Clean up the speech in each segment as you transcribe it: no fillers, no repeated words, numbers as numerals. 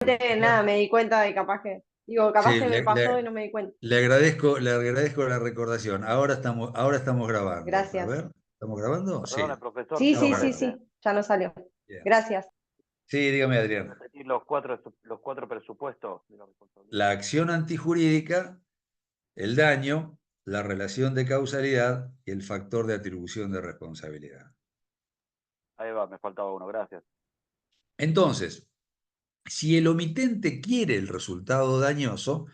Nada, me di cuenta de capaz Sí, que me pasó y no me di cuenta. le agradezco la recordación. Ahora estamos grabando. A Gracias. ver, ¿estamos grabando? Perdone, Sí, profesor, Sí, si me sí, estamos sí, grabando. permite, sí, ya no salió. Bien. Gracias. Sí, dígame, Adrián. repetir los cuatro presupuestos de la responsabilidad. La acción antijurídica, el daño, la relación de causalidad y el factor de atribución de responsabilidad. Ahí va, me faltaba uno, gracias. Entonces, si el omitente quiere el resultado dañoso,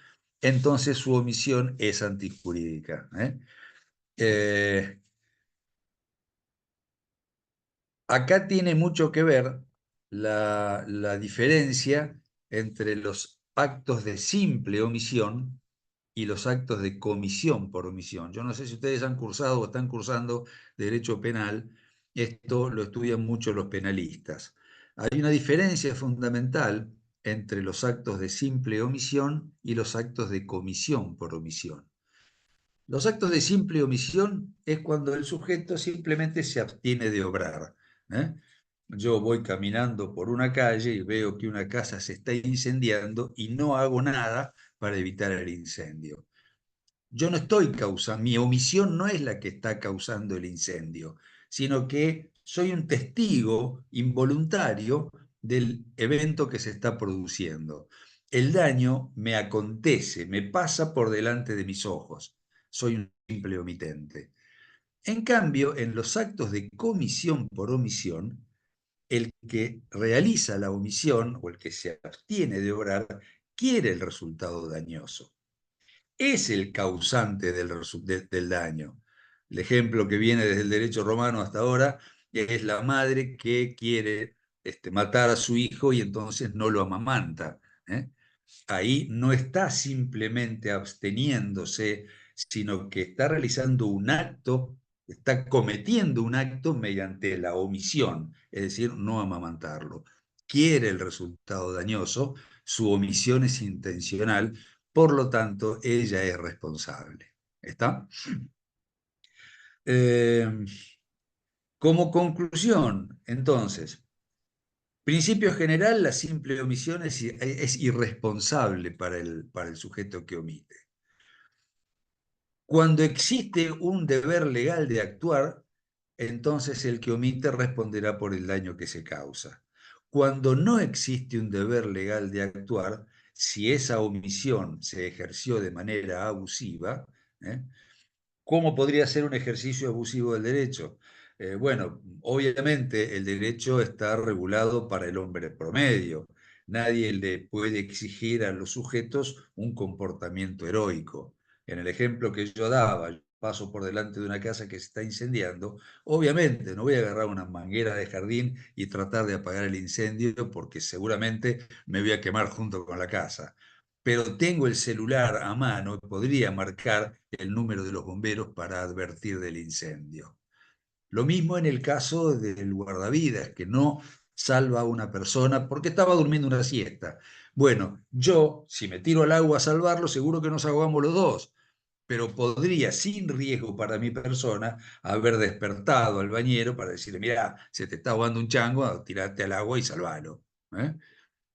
entonces su omisión es antijurídica. Eh, Acá tiene mucho que ver la diferencia entre los actos de simple omisión y los actos de comisión por omisión. Yo no sé si ustedes han cursado o están cursando derecho penal, esto lo estudian mucho los penalistas. Hay una diferencia fundamental entre los actos de simple omisión y los actos de comisión por omisión. Los actos de simple omisión es cuando el sujeto simplemente se abstiene de obrar. ¿eh? Yo voy caminando por una calle y veo que una casa se está incendiando y no hago nada para evitar el incendio. Yo no estoy causando, mi omisión no es la que está causando el incendio, sino que soy un testigo involuntario del evento que se está produciendo. El daño me acontece, me pasa por delante de mis ojos. Soy un simple omitente. En cambio, en los actos de comisión por omisión, el que realiza la omisión o el que se abstiene de obrar quiere el resultado dañoso, es el causante del daño. El ejemplo que viene desde el derecho romano hasta ahora es la madre que quiere matar a su hijo y entonces no lo amamanta. ¿eh? Ahí no está simplemente absteniéndose, sino que está realizando un acto, está cometiendo un acto mediante la omisión, es decir, no amamantarlo. Quiere el resultado dañoso, su omisión es intencional, por lo tanto, ella es responsable. ¿Está? Eh, Como conclusión, entonces, principio general, la simple omisión es irresponsable para el sujeto que omite. Cuando existe un deber legal de actuar, entonces el que omite responderá por el daño que se causa. Cuando no existe un deber legal de actuar, si esa omisión se ejerció de manera abusiva, ¿eh? ¿Cómo podría ser un ejercicio abusivo del derecho? Bueno, obviamente el derecho está regulado para el hombre promedio. Nadie le puede exigir a los sujetos un comportamiento heroico. En el ejemplo que yo daba, yo paso por delante de una casa que se está incendiando, obviamente no voy a agarrar una manguera de jardín y tratar de apagar el incendio porque seguramente me voy a quemar junto con la casa, pero tengo el celular a mano y podría marcar el número de los bomberos para advertir del incendio. Lo mismo en el caso del guardavidas, que no salva a una persona porque estaba durmiendo una siesta. Bueno, yo, si me tiro al agua a salvarlo, seguro que nos ahogamos los dos, pero podría, sin riesgo para mi persona, haber despertado al bañero para decirle, mira, se te está ahogando un chango, tirate al agua y salvalo. ¿eh?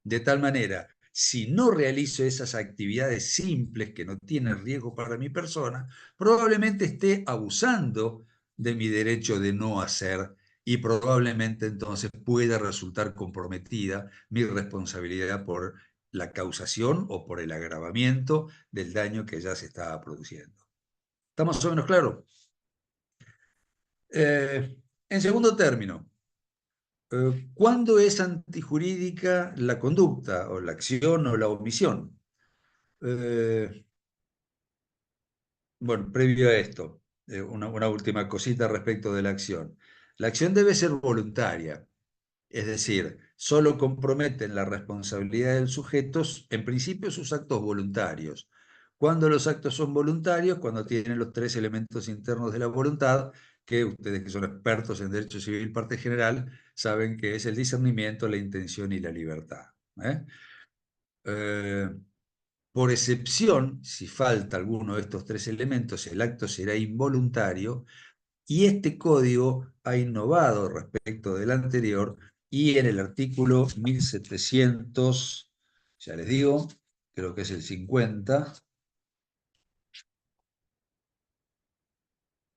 De tal manera, si no realizo esas actividades simples que no tienen riesgo para mi persona, probablemente esté abusando de mi derecho de no hacer y probablemente entonces pueda resultar comprometida mi responsabilidad por la causación o por el agravamiento del daño que ya se estaba produciendo. ¿Está más o menos claro? En segundo término, ¿cuándo es antijurídica la conducta o la acción o la omisión? Eh, bueno, previo a esto, una última cosita respecto de la acción. La acción debe ser voluntaria, es decir, solo comprometen la responsabilidad del sujeto, en principio, sus actos voluntarios. Cuando los actos son voluntarios, cuando tienen los tres elementos internos de la voluntad, que ustedes que son expertos en derecho civil parte general, saben que es el discernimiento, la intención y la libertad. ¿eh? Eh, por excepción, si falta alguno de estos tres elementos, el acto será involuntario y este código ha innovado respecto del anterior y en el artículo 1700 Ya les digo, creo que es el 50.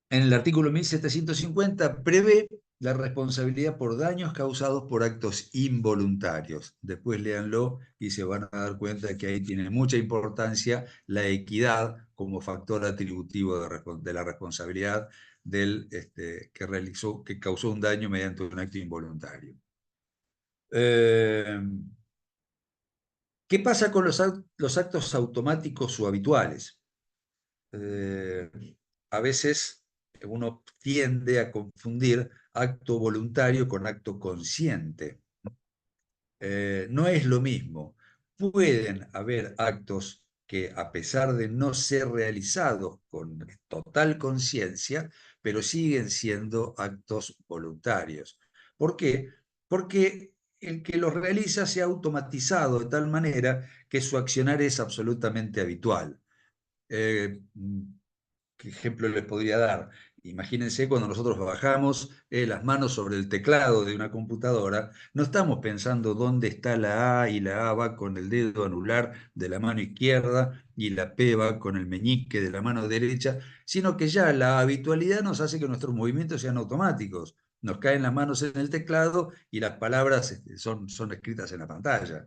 En el artículo 1750 prevé la responsabilidad por daños causados por actos involuntarios. Después léanlo y se van a dar cuenta que ahí tiene mucha importancia la equidad como factor atributivo de la responsabilidad del que causó un daño mediante un acto involuntario. ¿Qué pasa con los actos automáticos o habituales? A veces uno tiende a confundir acto voluntario con acto consciente. No es lo mismo. Pueden haber actos que, a pesar de no ser realizados con total conciencia, pero siguen siendo actos voluntarios. ¿Por qué? Porque el que los realiza se ha automatizado de tal manera que su accionar es absolutamente habitual. Eh, ¿Qué ejemplo les podría dar? Imagínense cuando nosotros bajamos las manos sobre el teclado de una computadora, no estamos pensando dónde está la A y la A va con el dedo anular de la mano izquierda y la P va con el meñique de la mano derecha, sino que ya la habitualidad nos hace que nuestros movimientos sean automáticos. Nos caen las manos en el teclado y las palabras son escritas en la pantalla.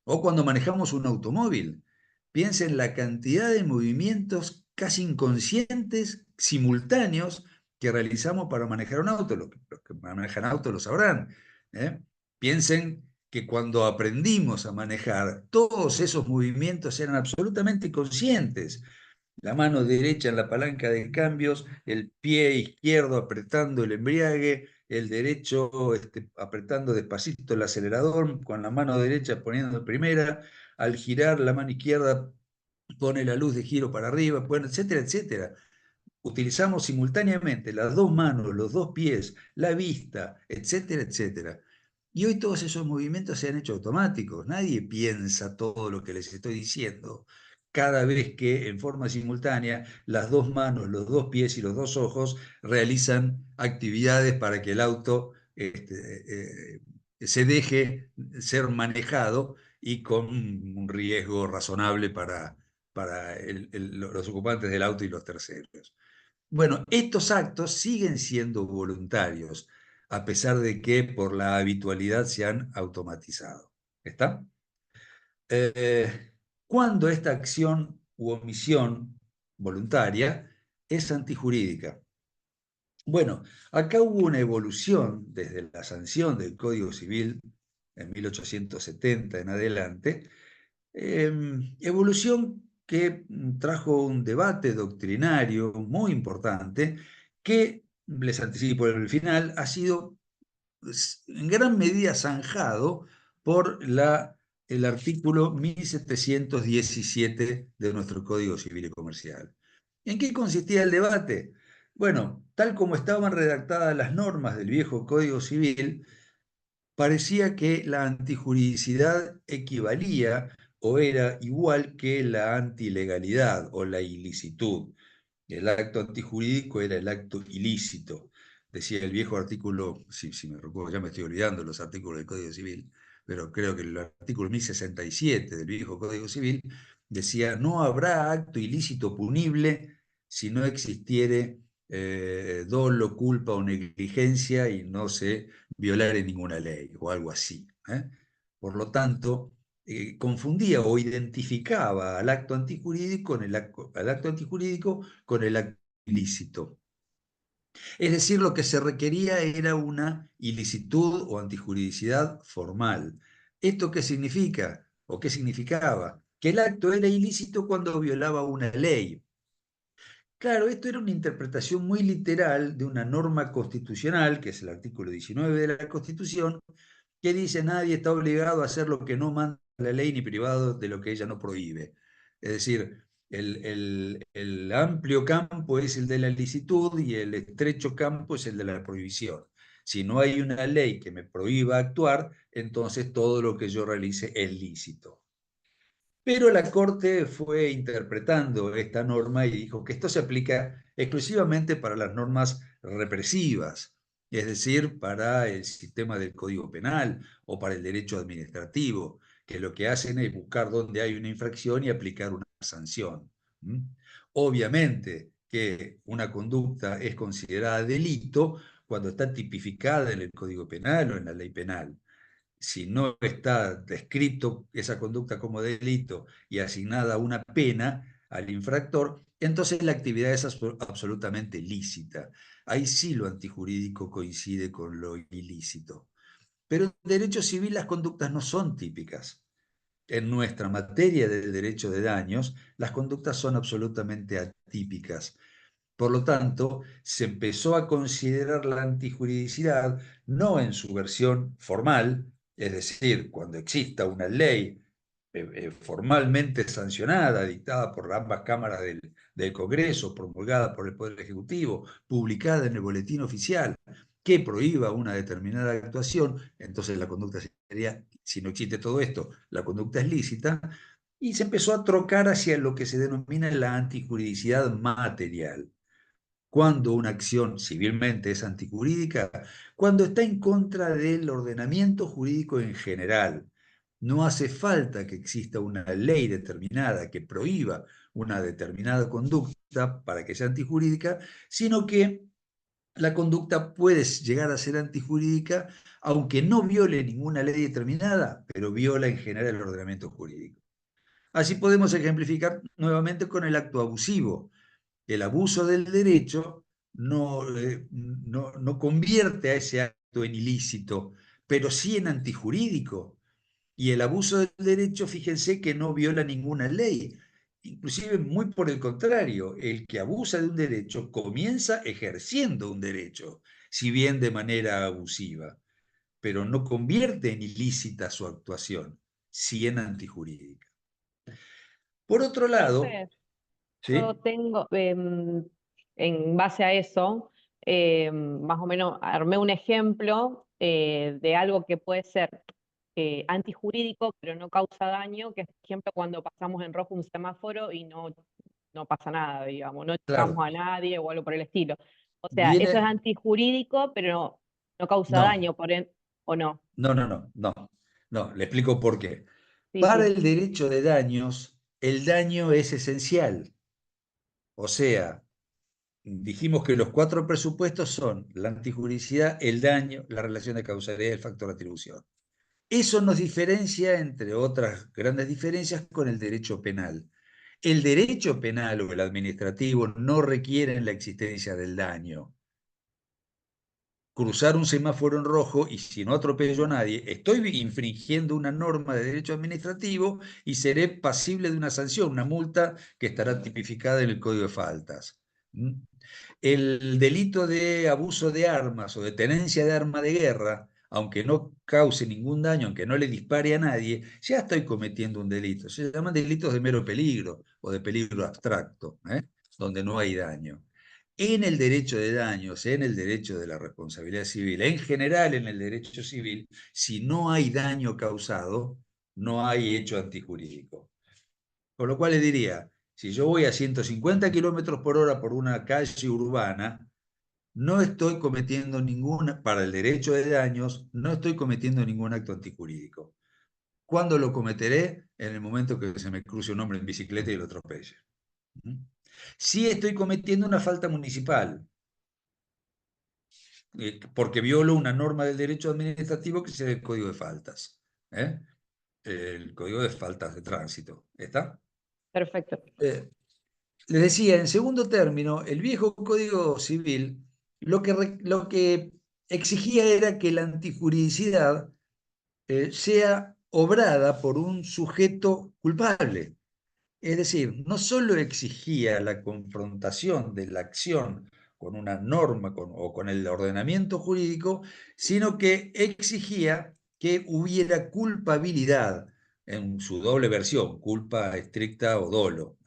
O cuando manejamos un automóvil. Piensa en la cantidad de movimientos casi inconscientes, simultáneos, que realizamos para manejar un auto. Los que manejan auto lo sabrán. ¿eh? Piensen que cuando aprendimos a manejar, todos esos movimientos eran absolutamente conscientes. La mano derecha en la palanca de cambios, el pie izquierdo apretando el embriague, el derecho apretando despacito el acelerador, con la mano derecha poniendo en primera, al girar la mano izquierda pone la luz de giro para arriba, bueno, etcétera, etcétera. Utilizamos simultáneamente las dos manos, los dos pies, la vista, etcétera, etcétera. Y hoy todos esos movimientos se han hecho automáticos. Nadie piensa todo lo que les estoy diciendo. Cada vez que en forma simultánea las dos manos, los dos pies y los dos ojos realizan actividades para que el auto se deje ser manejado y con un riesgo razonable para los ocupantes del auto y los terceros. Bueno, estos actos siguen siendo voluntarios, a pesar de que por la habitualidad se han automatizado. ¿Está? Cuando esta acción u omisión voluntaria es antijurídica. Bueno, acá hubo una evolución desde la sanción del Código Civil en 1870 en adelante, evolución que trajo un debate doctrinario muy importante que, les anticipo el final, ha sido en gran medida zanjado por el artículo 1717 de nuestro Código Civil y Comercial. ¿En qué consistía el debate? Bueno, tal como estaban redactadas las normas del viejo Código Civil, parecía que la antijuridicidad equivalía o era igual que la antilegalidad o la ilicitud. El acto antijurídico era el acto ilícito. Decía el viejo artículo, si me recuerdo, ya me estoy olvidando los artículos del Código Civil, pero creo que el artículo 1067 del viejo Código Civil decía: no habrá acto ilícito punible si no existiere dolo, culpa o negligencia y no se violare ninguna ley o algo así. Por lo tanto, confundía o identificaba al acto antijurídico con el acto ilícito. Es decir, lo que se requería era una ilicitud o antijuridicidad formal. ¿Esto qué significa o qué significaba? Que el acto era ilícito cuando violaba una ley. Claro, esto era una interpretación muy literal de una norma constitucional, que es el artículo 19 de la Constitución, que dice: nadie está obligado a hacer lo que no manda la ley ni privado de lo que ella no prohíbe. Es decir, el amplio campo es el de la licitud y el estrecho campo es el de la prohibición. Si no hay una ley que me prohíba actuar, entonces todo lo que yo realice es lícito. Pero la Corte fue interpretando esta norma y dijo que esto se aplica exclusivamente para las normas represivas, es decir, para el sistema del Código Penal o para el derecho administrativo, que lo que hacen es buscar dónde hay una infracción y aplicar una sanción. ¿Mm? Obviamente que una conducta es considerada delito cuando está tipificada en el Código Penal o en la ley penal. Si no está descrito esa conducta como delito y asignada una pena al infractor, entonces la actividad es absolutamente lícita. Ahí sí lo antijurídico coincide con lo ilícito. Pero en derecho civil las conductas no son típicas. En nuestra materia del derecho de daños, las conductas son absolutamente atípicas. Por lo tanto, se empezó a considerar la antijuridicidad no en su versión formal, es decir, cuando exista una ley formalmente sancionada, dictada por ambas cámaras del Congreso, promulgada por el Poder Ejecutivo, publicada en el Boletín Oficial, que prohíba una determinada actuación, entonces la conducta sería, si no existe todo esto, la conducta es lícita, y se empezó a trocar hacia lo que se denomina la antijuridicidad material. Cuando una acción civilmente es antijurídica, cuando está en contra del ordenamiento jurídico en general. No hace falta que exista una ley determinada que prohíba una determinada conducta para que sea antijurídica, sino que la conducta puede llegar a ser antijurídica aunque no viole ninguna ley determinada, pero viola en general el ordenamiento jurídico. Así podemos ejemplificar nuevamente con el acto abusivo. El abuso del derecho no convierte a ese acto en ilícito, pero sí en antijurídico. Y el abuso del derecho, fíjense que no viola ninguna ley. Inclusive, muy por el contrario, el que abusa de un derecho comienza ejerciendo un derecho, si bien de manera abusiva, pero no convierte en ilícita su actuación, sí en antijurídica. Por otro lado, Profe, yo ¿sí? tengo, en base a eso, más o menos armé un ejemplo de algo que puede ser antijurídico, pero no causa daño, que es, por ejemplo, cuando pasamos en rojo un semáforo y no pasa nada, digamos, no chocamos Claro, a nadie o algo por el estilo. O sea, eso es viene, antijurídico, pero no causa no, daño, ¿o no? no, le explico por qué. Sí, Para sí. el derecho de daños, el daño es esencial. O sea, dijimos que los cuatro presupuestos son la antijuridicidad, el daño, la relación de causalidad y el factor de atribución. Eso nos diferencia, entre otras grandes diferencias, con el derecho penal. El derecho penal o el administrativo no requieren la existencia del daño. Cruzar un semáforo en rojo y si no atropello a nadie, estoy infringiendo una norma de derecho administrativo y seré pasible de una sanción, una multa que estará tipificada en el Código de Faltas. El delito de abuso de armas o de tenencia de arma de guerra, aunque no cause ningún daño, aunque no le dispare a nadie, ya estoy cometiendo un delito. Se llaman delitos de mero peligro o de peligro abstracto, donde no hay daño. En el derecho de daños, en el derecho de la responsabilidad civil, en general en el derecho civil, si no hay daño causado, no hay hecho antijurídico. Con lo cual le diría, si yo voy a 150 kilómetros por hora por una calle urbana, no estoy cometiendo para el derecho de daños, no estoy cometiendo ningún acto antijurídico. ¿Cuándo lo cometeré? En el momento que se me cruce un hombre en bicicleta y lo atropelle. Sí estoy cometiendo una falta municipal, porque violo una norma del derecho administrativo que es el Código de Faltas. El Código de Faltas de Tránsito. ¿Está? Perfecto. Les decía, en segundo término, el viejo Código Civil lo que exigía era que la antijuridicidad sea obrada por un sujeto culpable. Es decir, no solo exigía la confrontación de la acción con una norma o con el ordenamiento jurídico, sino que exigía que hubiera culpabilidad en su doble versión, culpa estricta o dolo.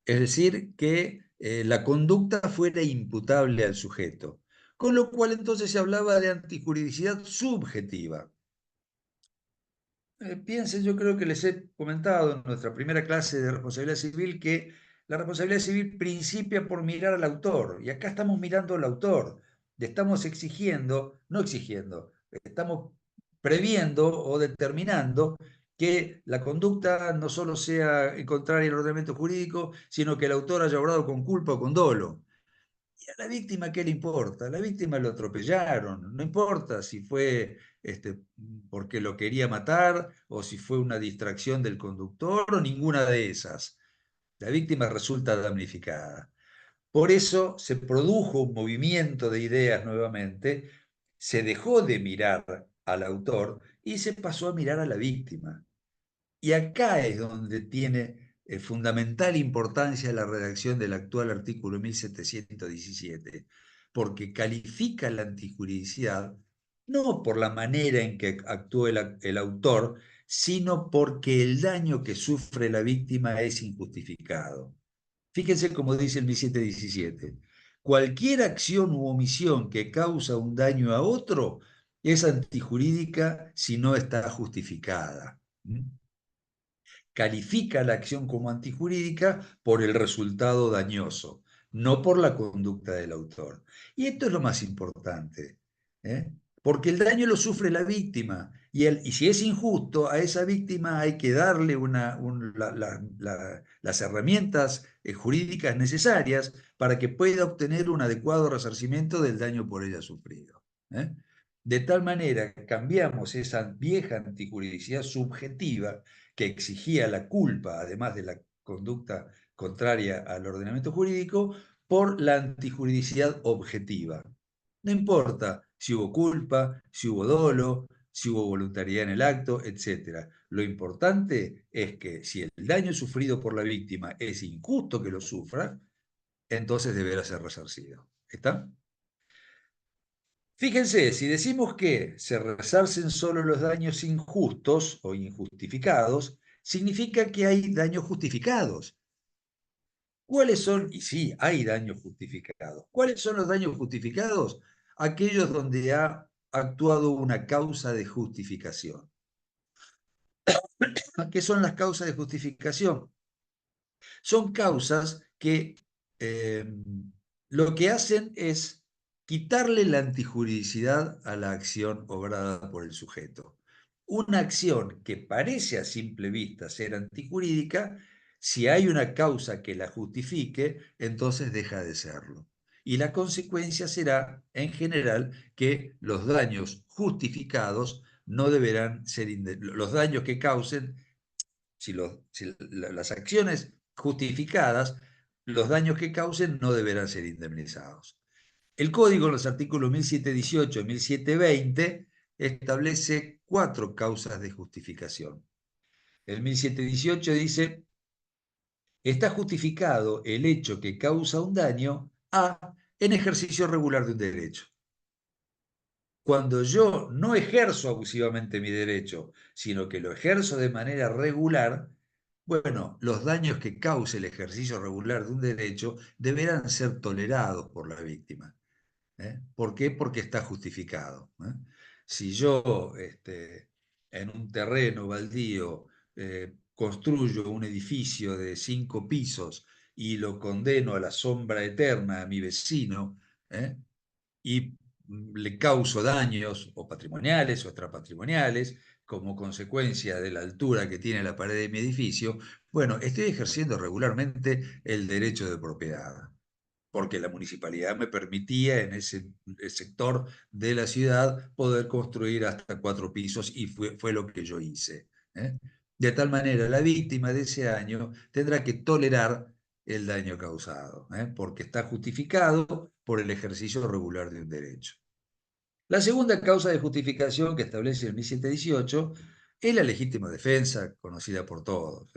Es decir, que la conducta fuera imputable al sujeto. Con lo cual entonces se hablaba de antijuridicidad subjetiva. Piensen, yo creo que les he comentado en nuestra primera clase de responsabilidad civil que la responsabilidad civil principia por mirar al autor, y acá estamos mirando al autor, le estamos exigiendo, no exigiendo, estamos previendo o determinando que la conducta no solo sea contraria al ordenamiento jurídico, sino que el autor haya obrado con culpa o con dolo. ¿Y a la víctima qué le importa? A la víctima lo atropellaron, no importa si fue porque lo quería matar o si fue una distracción del conductor o ninguna de esas. La víctima resulta damnificada. Por eso se produjo un movimiento de ideas nuevamente, se dejó de mirar al autor y se pasó a mirar a la víctima. Y acá es donde tiene fundamental importancia la redacción del actual artículo 1717, porque califica la antijuridicidad no por la manera en que actuó el autor, sino porque el daño que sufre la víctima es injustificado. Fíjense cómo dice el 1717. Cualquier acción u omisión que causa un daño a otro es antijurídica si no está justificada. Califica la acción como antijurídica por el resultado dañoso, no por la conducta del autor. Y esto es lo más importante, ¿eh? Porque el daño lo sufre la víctima, y si es injusto, a esa víctima hay que darle las herramientas jurídicas necesarias para que pueda obtener un adecuado resarcimiento del daño por ella sufrido, ¿eh? De tal manera que cambiamos esa vieja antijuridicidad subjetiva que exigía la culpa, además de la conducta contraria al ordenamiento jurídico, por la antijuridicidad objetiva. No importa si hubo culpa, si hubo dolo, si hubo voluntariedad en el acto, etc. Lo importante es que si el daño sufrido por la víctima es injusto que lo sufra, entonces deberá ser resarcido. ¿Está? Fíjense, si decimos que se resarcen solo los daños injustos o injustificados, significa que hay daños justificados. ¿Cuáles son? Y sí, hay daños justificados. ¿Cuáles son los daños justificados? Aquellos donde ha actuado una causa de justificación. ¿Qué son las causas de justificación? Son causas que lo que hacen es quitarle la antijuridicidad a la acción obrada por el sujeto. Una acción que parece a simple vista ser antijurídica, si hay una causa que la justifique, entonces deja de serlo. Y la consecuencia será, en general, que los daños justificados no deberán ser, los daños que causen, si las acciones justificadas, los daños que causen no deberán ser indemnizados. El Código, en los artículos 1718 y 1720, establece 4 causas de justificación. El 1718 dice: está justificado el hecho que causa un daño a en ejercicio regular de un derecho. Cuando yo no ejerzo abusivamente mi derecho, sino que lo ejerzo de manera regular, bueno, los daños que cause el ejercicio regular de un derecho deberán ser tolerados por la víctima. ¿Por qué? Porque está justificado. Si yo en un terreno baldío construyo un edificio de 5 pisos y lo condeno a la sombra eterna a mi vecino, y le causo daños o patrimoniales o extrapatrimoniales como consecuencia de la altura que tiene la pared de mi edificio, bueno, estoy ejerciendo regularmente el derecho de propiedad, porque la municipalidad me permitía en ese sector de la ciudad poder construir hasta 4 pisos y fue lo que yo hice. De tal manera, la víctima de ese daño tendrá que tolerar el daño causado, porque está justificado por el ejercicio regular de un derecho. La segunda causa de justificación que establece el 1718 es la legítima defensa, conocida por todos.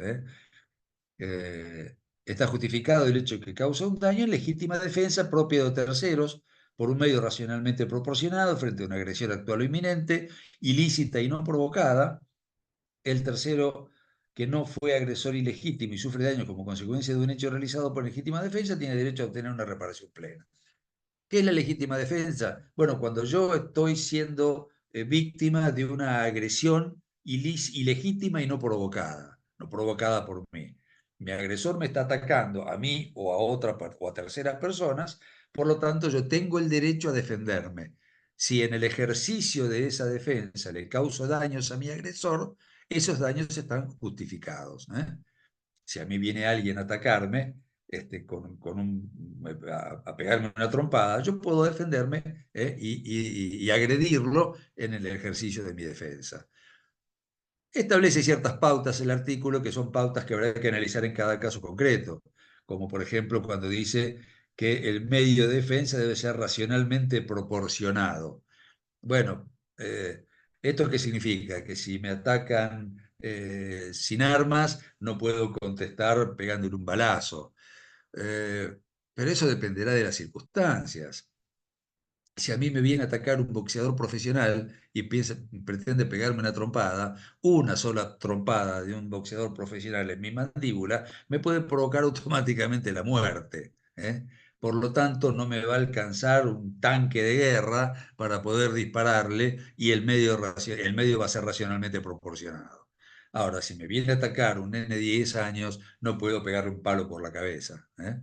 Está justificado el hecho que causa un daño en legítima defensa propia de terceros por un medio racionalmente proporcionado frente a una agresión actual o inminente, ilícita y no provocada. El tercero que no fue agresor ilegítimo y sufre daño como consecuencia de un hecho realizado por legítima defensa tiene derecho a obtener una reparación plena. ¿Qué es la legítima defensa? Bueno, cuando yo estoy siendo víctima de una agresión ilegítima y no provocada por mí. Mi agresor me está atacando a mí o a terceras personas, por lo tanto yo tengo el derecho a defenderme. Si en el ejercicio de esa defensa le causo daños a mi agresor, esos daños están justificados, ¿eh? Si a mí viene alguien a atacarme, a pegarme una trompada, yo puedo defenderme, y agredirlo en el ejercicio de mi defensa. Establece ciertas pautas el artículo que son pautas que habrá que analizar en cada caso concreto, como por ejemplo cuando dice que el medio de defensa debe ser racionalmente proporcionado. Bueno, ¿esto qué significa? Que si me atacan sin armas, no puedo contestar pegándole un balazo. Pero eso dependerá de las circunstancias. Si a mí me viene a atacar un boxeador profesional y pretende pegarme una trompada, una sola trompada de un boxeador profesional en mi mandíbula me puede provocar automáticamente la muerte, ¿eh? Por lo tanto, no me va a alcanzar un tanque de guerra para poder dispararle y el medio va a ser racionalmente proporcionado. Ahora, si me viene a atacar un nene de 10 años, no puedo pegarle un palo por la cabeza, ¿eh?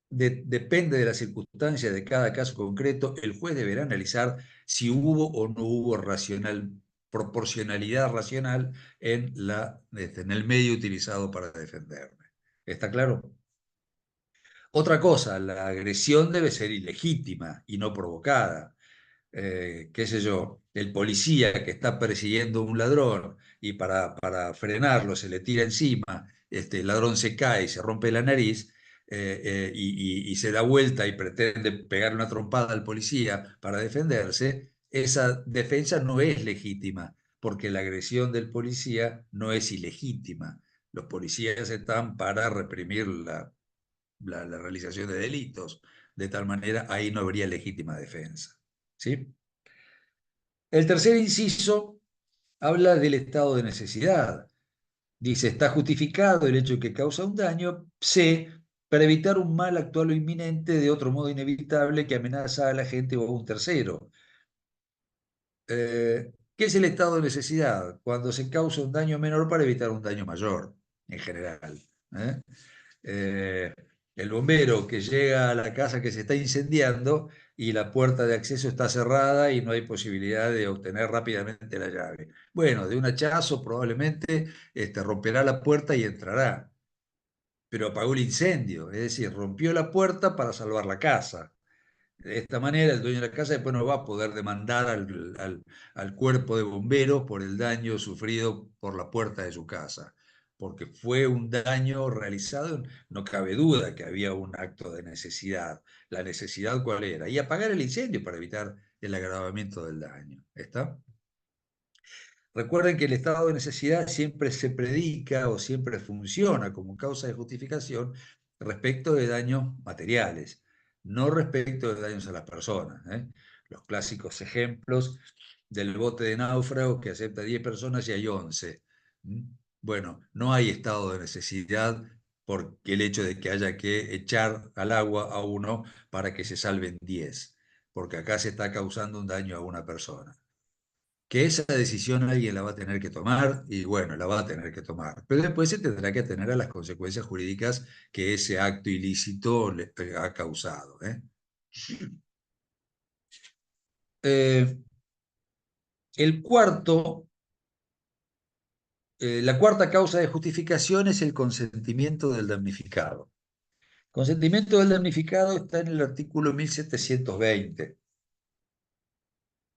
Depende de la circunstancia de cada caso concreto, el juez deberá analizar si hubo o no hubo proporcionalidad racional en el medio utilizado para defenderme. ¿Está claro? Otra cosa, la agresión debe ser ilegítima y no provocada. Qué sé yo, el policía que está persiguiendo a un ladrón y para frenarlo se le tira encima, el ladrón se cae y se rompe la nariz, y se da vuelta y pretende pegar una trompada al policía para defenderse, esa defensa no es legítima, porque la agresión del policía no es ilegítima. Los policías están para reprimir la realización de delitos, de tal manera ahí no habría legítima defensa. ¿Sí? El tercer inciso habla del estado de necesidad. Dice, está justificado el hecho que causa un daño, C, para evitar un mal actual o inminente de otro modo inevitable que amenaza a la gente o a un tercero. ¿Qué es el estado de necesidad? Cuando se causa un daño menor para evitar un daño mayor, en general. ¿Eh? eh, el bombero que llega a la casa que se está incendiando y la puerta de acceso está cerrada y no hay posibilidad de obtener rápidamente la llave. Bueno, de un hachazo probablemente romperá la puerta y entrará, pero apagó el incendio, es decir, rompió la puerta para salvar la casa. De esta manera, el dueño de la casa después no va a poder demandar al cuerpo de bomberos por el daño sufrido por la puerta de su casa, porque fue un daño realizado, no cabe duda que había un acto de necesidad. ¿La necesidad cuál era? Y apagar el incendio para evitar el agravamiento del daño. ¿Está? Recuerden que el estado de necesidad siempre se predica o siempre funciona como causa de justificación respecto de daños materiales, no respecto de daños a las personas, ¿eh? Los clásicos ejemplos del bote de náufrago que acepta 10 personas y hay 11. Bueno, no hay estado de necesidad porque el hecho de que haya que echar al agua a uno para que se salven 10, porque acá se está causando un daño a una persona. Que esa decisión alguien la va a tener que tomar y bueno, la va a tener que tomar. Pero después se tendrá que atener a las consecuencias jurídicas que ese acto ilícito le ha causado, ¿eh? El cuarto, la cuarta causa de justificación es el consentimiento del damnificado. Consentimiento del damnificado está en el artículo 1720,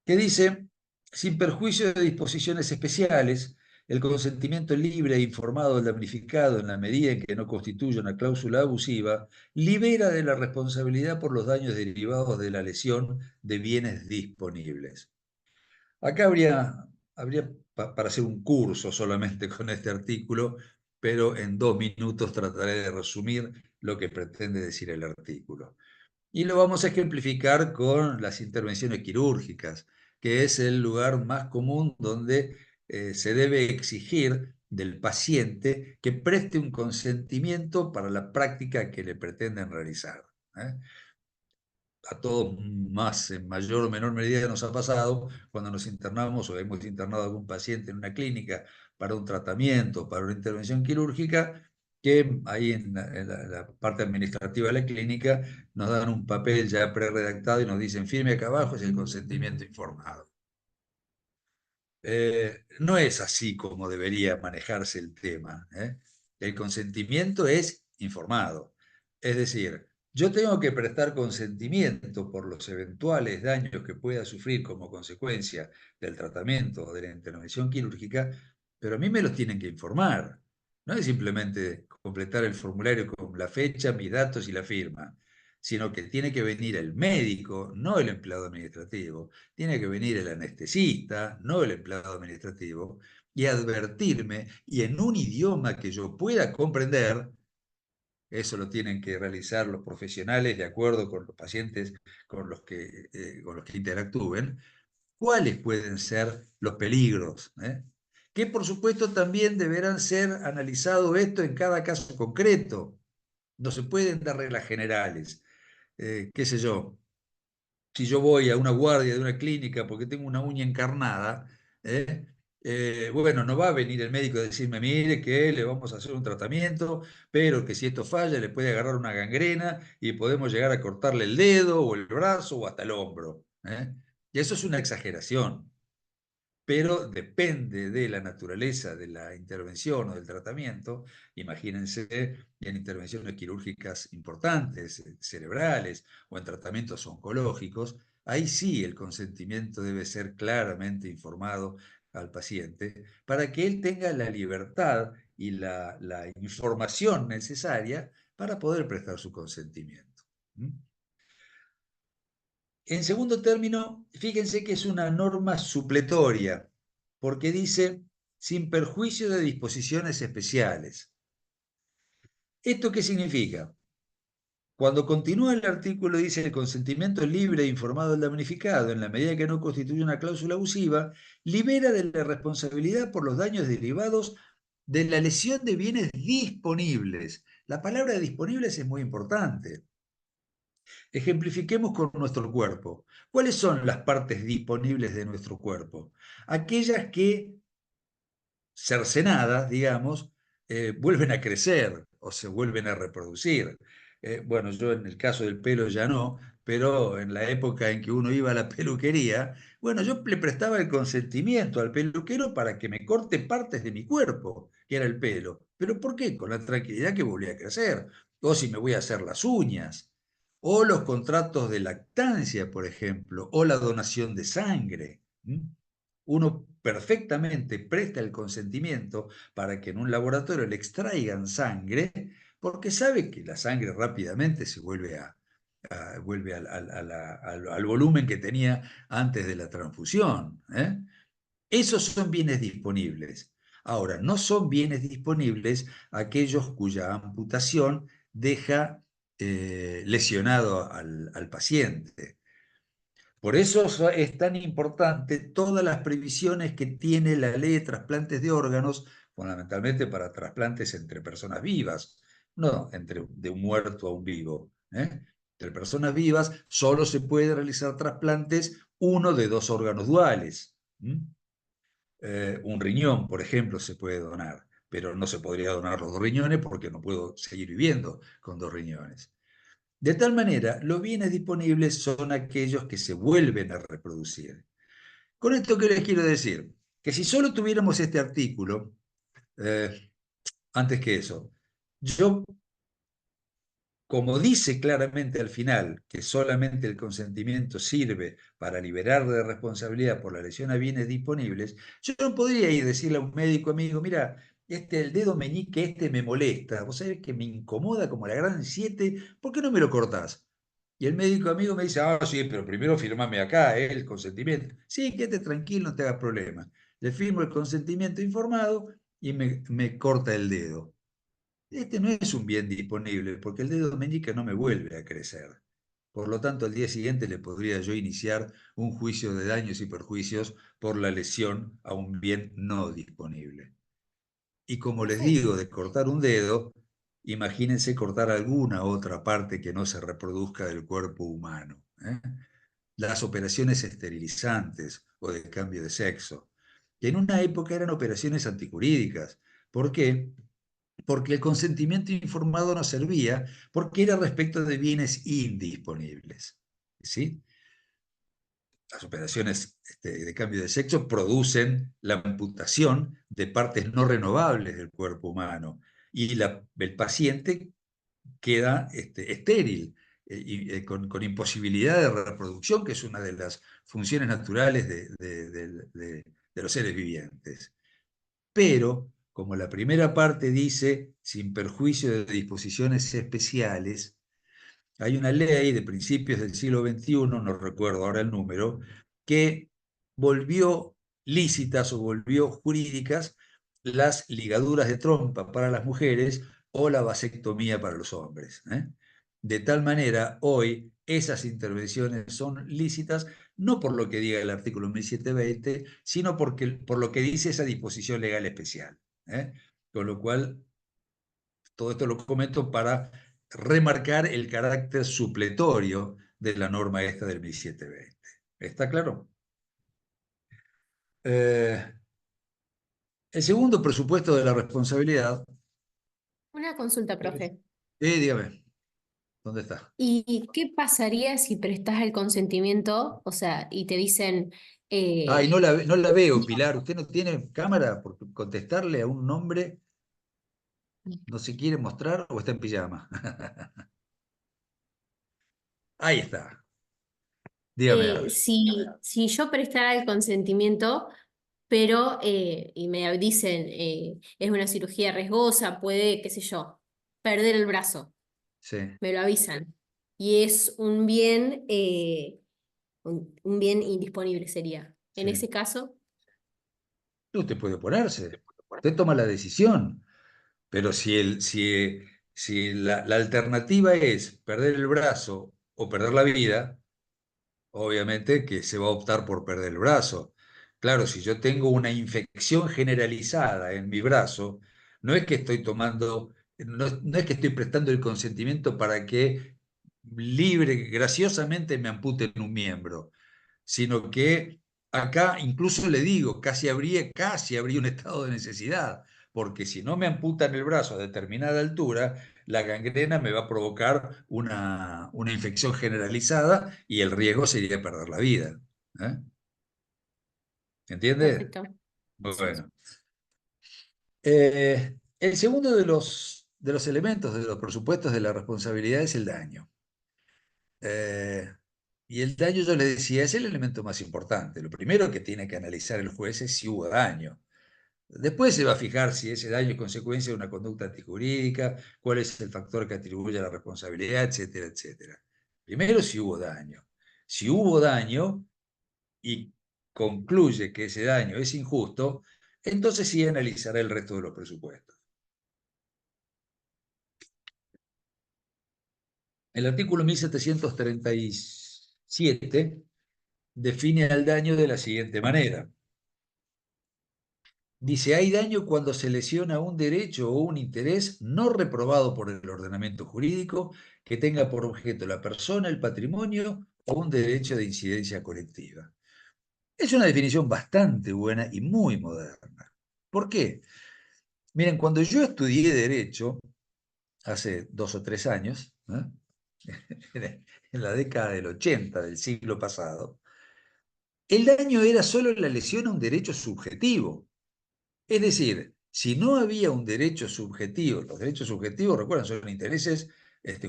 que dice, sin perjuicio de disposiciones especiales, el consentimiento libre e informado del damnificado en la medida en que no constituye una cláusula abusiva, libera de la responsabilidad por los daños derivados de la lesión de bienes disponibles. Acá habría para hacer un curso solamente con este artículo, pero en 2 minutos trataré de resumir lo que pretende decir el artículo. Y lo vamos a ejemplificar con las intervenciones quirúrgicas, que es el lugar más común donde se debe exigir del paciente que preste un consentimiento para la práctica que le pretenden realizar, ¿eh? A todos más, en mayor o menor medida nos ha pasado cuando nos internamos o hemos internado a algún paciente en una clínica para un tratamiento, para una intervención quirúrgica, que ahí en la parte administrativa de la clínica nos dan un papel ya pre-redactado y nos dicen firme acá abajo es el consentimiento informado. No es así como debería manejarse el tema, ¿eh? El consentimiento es informado. Es decir, yo tengo que prestar consentimiento por los eventuales daños que pueda sufrir como consecuencia del tratamiento o de la intervención quirúrgica, pero a mí me los tienen que informar. No es simplemente completar el formulario con la fecha, mis datos y la firma, sino que tiene que venir el médico, no el empleado administrativo, tiene que venir el anestesista, no el empleado administrativo, y advertirme, y en un idioma que yo pueda comprender. Eso lo tienen que realizar los profesionales de acuerdo con los pacientes con los que interactúen, cuáles pueden ser los peligros, ¿eh? Que por supuesto también deberán ser analizado esto en cada caso concreto. No se pueden dar reglas generales. Qué sé yo, si yo voy a una guardia de una clínica porque tengo una uña encarnada, ¿eh? Bueno, no va a venir el médico a decirme, mire, que le vamos a hacer un tratamiento, pero que si esto falla le puede agarrar una gangrena y podemos llegar a cortarle el dedo o el brazo o hasta el hombro, ¿eh? Y eso es una exageración, pero depende de la naturaleza de la intervención o del tratamiento. Imagínense en intervenciones quirúrgicas importantes, cerebrales o en tratamientos oncológicos, ahí sí el consentimiento debe ser claramente informado al paciente para que él tenga la libertad y la información necesaria para poder prestar su consentimiento. ¿Mm? En segundo término, fíjense que es una norma supletoria, porque dice sin perjuicio de disposiciones especiales. ¿Esto qué significa? Cuando continúa el artículo dice el consentimiento libre e informado del damnificado, en la medida que no constituye una cláusula abusiva, libera de la responsabilidad por los daños derivados de la lesión de bienes disponibles. La palabra disponibles es muy importante. Ejemplifiquemos con nuestro cuerpo. ¿Cuáles son las partes disponibles de nuestro cuerpo? Aquellas que, cercenadas, digamos, vuelven a crecer o se vuelven a reproducir. Bueno, yo en el caso del pelo ya no, pero en la época en que uno iba a la peluquería, bueno, yo le prestaba el consentimiento al peluquero para que me corte partes de mi cuerpo, que era el pelo. ¿Pero por qué? Con la tranquilidad que volvía a crecer. O si me voy a hacer las uñas, o los contratos de lactancia, por ejemplo, o la donación de sangre. Uno perfectamente presta el consentimiento para que en un laboratorio le extraigan sangre, porque sabe que la sangre rápidamente se vuelve vuelve al volumen que tenía antes de la transfusión, ¿eh? Esos son bienes disponibles. Ahora, no son bienes disponibles aquellos cuya amputación deja lesionado al paciente. Por eso es tan importante todas las previsiones que tiene la ley de trasplantes de órganos, fundamentalmente para trasplantes entre personas vivas, no de un muerto a un vivo, ¿eh? Entre personas vivas solo se puede realizar trasplantes uno de dos órganos duales. Un riñón, por ejemplo, se puede donar, pero no se podría donar los dos riñones porque no puedo seguir viviendo con dos riñones. De tal manera, los bienes disponibles son aquellos que se vuelven a reproducir. Con esto, ¿qué les quiero decir? Que si solo tuviéramos este artículo, antes que eso, yo, como dice claramente al final que solamente el consentimiento sirve para liberar de responsabilidad por la lesión a bienes disponibles, yo no podría ir a decirle a un médico amigo, mira, el dedo meñique me molesta, vos sabés que me incomoda como la gran 7, ¿por qué no me lo cortás? Y el médico amigo me dice, sí, pero primero firmame acá, el consentimiento. Sí, quédate tranquilo, no te hagas problema. Le firmo el consentimiento informado y me corta el dedo. Este no es un bien disponible porque el dedo meñique no me vuelve a crecer. Por lo tanto, al día siguiente le podría yo iniciar un juicio de daños y perjuicios por la lesión a un bien no disponible. Y como les digo, de cortar un dedo, imagínense cortar alguna otra parte que no se reproduzca del cuerpo humano, ¿eh? Las operaciones esterilizantes o de cambio de sexo, que en una época eran operaciones antijurídicas. ¿Por qué? Porque el consentimiento informado no servía, porque era respecto de bienes indisponibles, ¿sí? las operaciones de cambio de sexo producen la amputación de partes no renovables del cuerpo humano y el paciente queda estéril con imposibilidad de reproducción, que es una de las funciones naturales de los seres vivientes. Pero, como la primera parte dice, sin perjuicio de disposiciones especiales, hay una ley de principios del siglo XXI, no recuerdo ahora el número, que volvió lícitas o volvió jurídicas las ligaduras de trompa para las mujeres o la vasectomía para los hombres. De tal manera, hoy esas intervenciones son lícitas, no por lo que diga el artículo 1720, sino por lo que dice esa disposición legal especial. Con lo cual, todo esto lo comento para remarcar el carácter supletorio de la norma esta del 1720. ¿Está claro? El segundo presupuesto de la responsabilidad. Una consulta, profe. Dígame, ¿dónde está? ¿Y qué pasaría si prestas el consentimiento, o sea, y te dicen... Ay, no la veo, Pilar. ¿Usted no tiene cámara por contestarle a un nombre? ¿No se quiere mostrar o está en pijama? Ahí está. Dígame ahora. si yo prestara el consentimiento, pero y me dicen es una cirugía riesgosa, puede, qué sé yo, perder el brazo, Sí. me lo avisan. Y es un bien indisponible sería. En Sí. ese caso, Usted puede oponerse. Usted toma la decisión. Pero si la alternativa es perder el brazo o perder la vida, obviamente que se va a optar por perder el brazo. Claro, si yo tengo una infección generalizada en mi brazo, no es que estoy tomando, no es que estoy prestando el consentimiento para que graciosamente me amputen un miembro, sino que acá incluso le digo, casi habría un estado de necesidad, porque si no me amputan el brazo a determinada altura, la gangrena me va a provocar una infección generalizada y el riesgo sería perder la vida. ¿Entiende? perfecto. Sí. Bueno. El segundo de los elementos de los presupuestos de la responsabilidad es el daño. Y el daño, yo le decía, es el elemento más importante. Lo primero que tiene que analizar el juez es si hubo daño. Después se va a fijar si ese daño es consecuencia de una conducta antijurídica, cuál es el factor que atribuye a la responsabilidad, etcétera, etcétera. Primero, si hubo daño. Si hubo daño y concluye que ese daño es injusto, entonces sí analizará el resto de los presupuestos. El artículo 1737 define al daño de la siguiente manera. Dice, hay daño cuando se lesiona un derecho o un interés no reprobado por el ordenamiento jurídico que tenga por objeto la persona, el patrimonio o un derecho de incidencia colectiva. Es una definición bastante buena y muy moderna. ¿Por qué? Miren, cuando yo estudié Derecho, hace 2 o 3 años, en la década del 80 del siglo pasado, el daño era solo la lesión a un derecho subjetivo. Es decir, si no había un derecho subjetivo, los derechos subjetivos, recuerdan, son intereses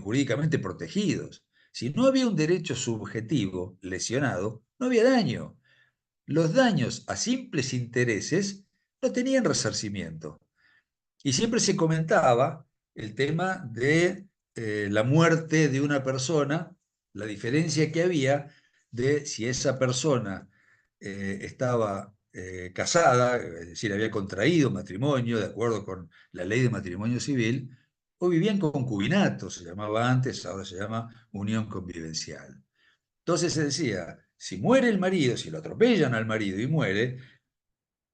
jurídicamente protegidos. Si no había un derecho subjetivo lesionado, no había daño. Los daños a simples intereses no tenían resarcimiento. Y siempre se comentaba el tema de la muerte de una persona, la diferencia que había de si esa persona estaba casada, es decir, había contraído matrimonio de acuerdo con la ley de matrimonio civil, o vivía en concubinato, se llamaba antes, ahora se llama unión convivencial. Entonces se decía, si muere el marido, si lo atropellan al marido y muere,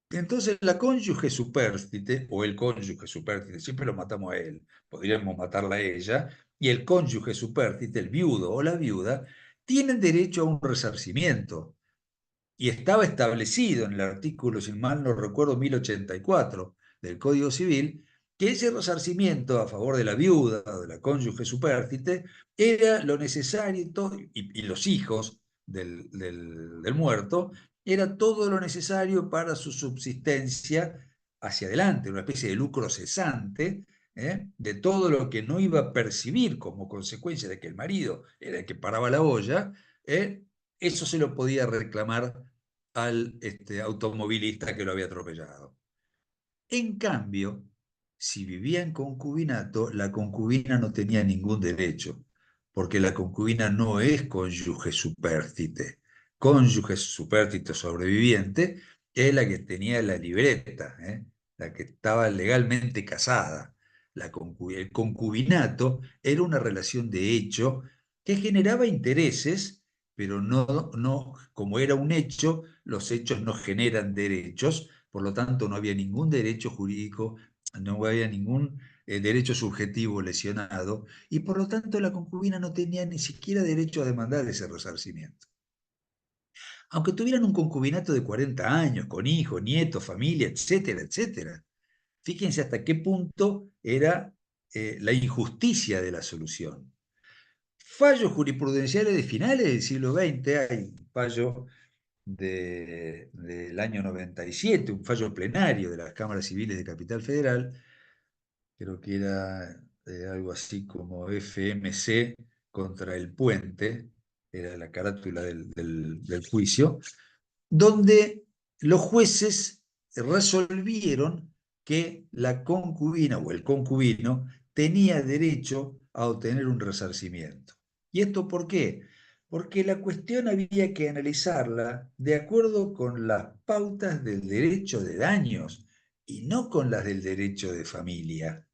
entonces la cónyuge supérstite, o el cónyuge supérstite, siempre lo matamos a él, podríamos matarla a ella, y el cónyuge supérstite, el viudo o la viuda, tienen derecho a un resarcimiento. Y estaba establecido en el artículo, si mal no recuerdo, 1084 del Código Civil, que ese resarcimiento a favor de la viuda o de la cónyuge supérstite era lo necesario, y los hijos del muerto, era todo lo necesario para su subsistencia hacia adelante, una especie de lucro cesante, de todo lo que no iba a percibir como consecuencia de que el marido era el que paraba la olla, eso se lo podía reclamar al automovilista que lo había atropellado. En cambio, si vivía en concubinato, la concubina no tenía ningún derecho, porque la concubina no es cónyuge supérstite. Cónyuge supérstite sobreviviente es la que tenía la libreta, la que estaba legalmente casada. El concubinato era una relación de hecho que generaba intereses, pero no, como era un hecho, los hechos no generan derechos, por lo tanto no había ningún derecho jurídico, no había ningún derecho subjetivo lesionado, y por lo tanto la concubina no tenía ni siquiera derecho a demandar ese resarcimiento. Aunque tuvieran un concubinato de 40 años, con hijos, nietos, familia, etcétera, etcétera. Fíjense hasta qué punto era la injusticia de la solución. Fallos jurisprudenciales de finales del siglo XX, hay un fallo del año 97, un fallo plenario de las cámaras civiles de Capital Federal, creo que era algo así como FMC contra el puente, era la carátula del juicio, donde los jueces resolvieron que la concubina o el concubino tenía derecho a obtener un resarcimiento. ¿Y esto por qué? Porque la cuestión había que analizarla de acuerdo con las pautas del derecho de daños y no con las del derecho de familia.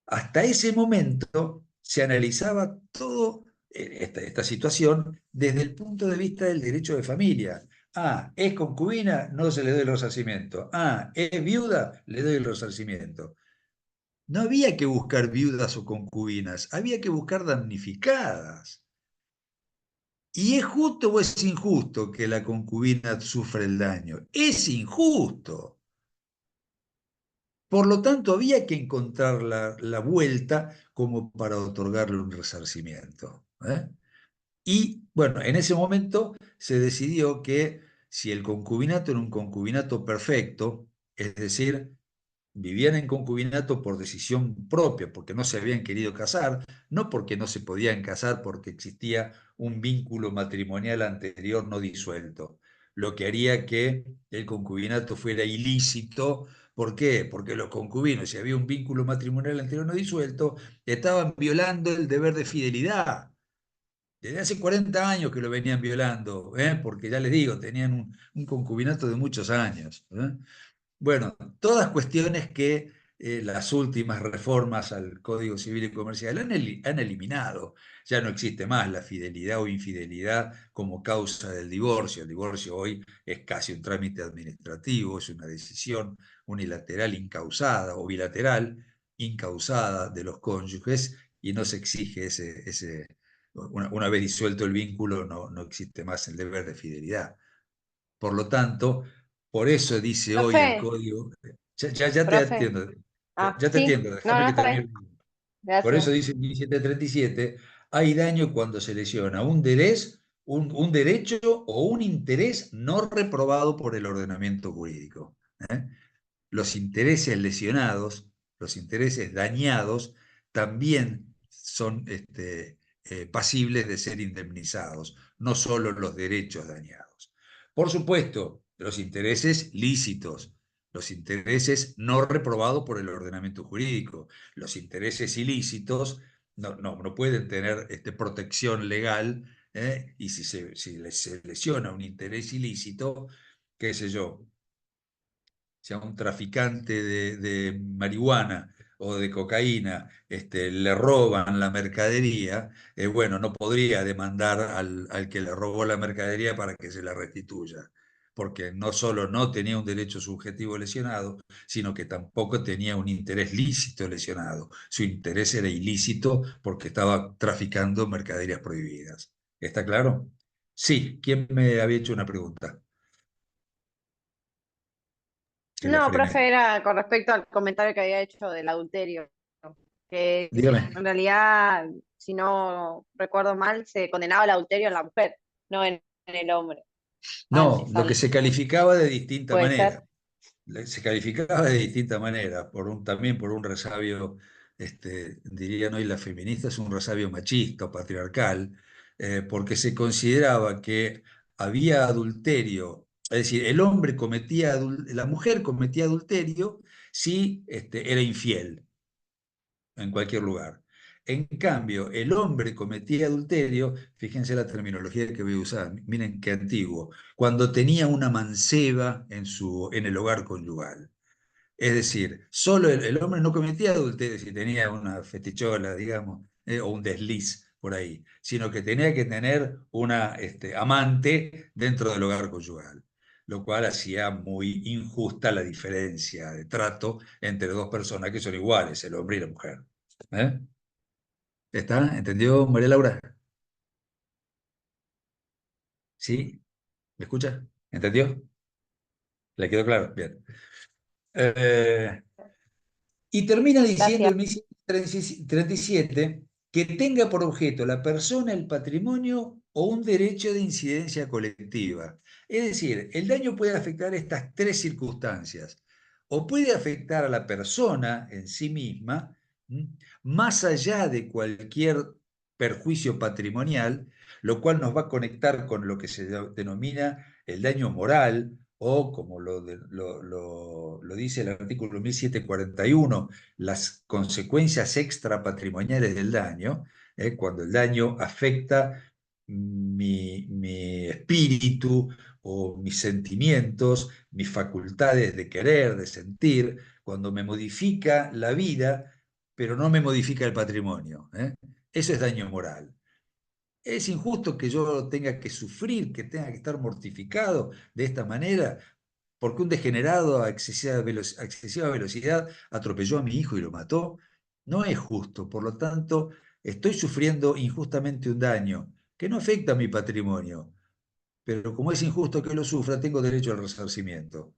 Hasta ese momento se analizaba todo esta situación desde el punto de vista del derecho de familia. Ah, es concubina, no se le doy el resarcimiento. Ah, es viuda, le doy el resarcimiento. No había que buscar viudas o concubinas, había que buscar damnificadas. ¿Y es justo o es injusto que la concubina sufra el daño? Es injusto. Por lo tanto, había que encontrar la vuelta como para otorgarle un resarcimiento. Y bueno, en ese momento se decidió que si el concubinato era un concubinato perfecto, es decir, vivían en concubinato por decisión propia, porque no se habían querido casar, no porque no se podían casar porque existía un vínculo matrimonial anterior no disuelto, lo que haría que el concubinato fuera ilícito. ¿Por qué? Porque los concubinos, si había un vínculo matrimonial anterior no disuelto, estaban violando el deber de fidelidad. Desde hace 40 años que lo venían violando, porque ya les digo, tenían un concubinato de muchos años. Bueno, todas cuestiones que las últimas reformas al Código Civil y Comercial han eliminado. Ya no existe más la fidelidad o infidelidad como causa del divorcio. El divorcio hoy es casi un trámite administrativo, es una decisión unilateral incausada o bilateral incausada de los cónyuges y no se exige una vez disuelto el vínculo, no existe más el deber de fidelidad. Por lo tanto, por eso dice hoy el Profe, código, ya te profe. atiendo, Ah, ya te sí. atiendo, No, déjame no, que está termine. bien. Por eso Gracias. dice en 1737, hay daño cuando se lesiona un derecho o un interés no reprobado por el ordenamiento jurídico. Los intereses lesionados, los intereses dañados, también son pasibles de ser indemnizados, no solo los derechos dañados. Por supuesto, los intereses lícitos, los intereses no reprobados por el ordenamiento jurídico, los intereses ilícitos no pueden tener protección legal, y si se lesiona un interés ilícito, qué sé yo, si a un traficante de marihuana o de cocaína le roban la mercadería, bueno, no podría demandar al que le robó la mercadería para que se la restituya, porque no solo no tenía un derecho subjetivo lesionado, sino que tampoco tenía un interés lícito lesionado. Su interés era ilícito porque estaba traficando mercaderías prohibidas. ¿Está claro? Sí, ¿quién me había hecho una pregunta? Que la No, frené. profe, era con respecto al comentario que había hecho del adulterio, que Dígame. en realidad, si no recuerdo mal, se condenaba el adulterio en la mujer, no en el hombre. No, Antes, lo que se calificaba de distinta puede ser. manera. Se calificaba de distinta manera, también por un resabio, dirían hoy las feministas, un resabio machista o patriarcal, porque se consideraba que había adulterio, es decir, la mujer cometía adulterio si era infiel en cualquier lugar. En cambio, el hombre cometía adulterio, fíjense la terminología que voy a usar, miren qué antiguo, cuando tenía una manceba en el hogar conyugal. Es decir, solo el hombre no cometía adulterio si tenía una fetichola, digamos, o un desliz por ahí, sino que tenía que tener una amante dentro del hogar conyugal, lo cual hacía muy injusta la diferencia de trato entre dos personas que son iguales, el hombre y la mujer. ¿Eh? ¿Está? ¿Entendió, María Laura? ¿Sí? ¿Me escucha? ¿Entendió? ¿Le quedó claro? Bien. Y termina diciendo Gracias. en 1137 que tenga por objeto la persona, el patrimonio o un derecho de incidencia colectiva. Es decir, el daño puede afectar estas tres circunstancias. O puede afectar a la persona en sí misma, más allá de cualquier perjuicio patrimonial, lo cual nos va a conectar con lo que se denomina el daño moral, o como lo dice el artículo 1741, las consecuencias extrapatrimoniales del daño, cuando el daño afecta mi espíritu o mis sentimientos, mis facultades de querer, de sentir, cuando me modifica la vida, pero no me modifica el patrimonio. Eso es daño moral. ¿Es injusto que yo tenga que sufrir, que tenga que estar mortificado de esta manera? Porque un degenerado a excesiva velocidad atropelló a mi hijo y lo mató. No es justo. Por lo tanto, estoy sufriendo injustamente un daño que no afecta a mi patrimonio. Pero como es injusto que lo sufra, tengo derecho al resarcimiento.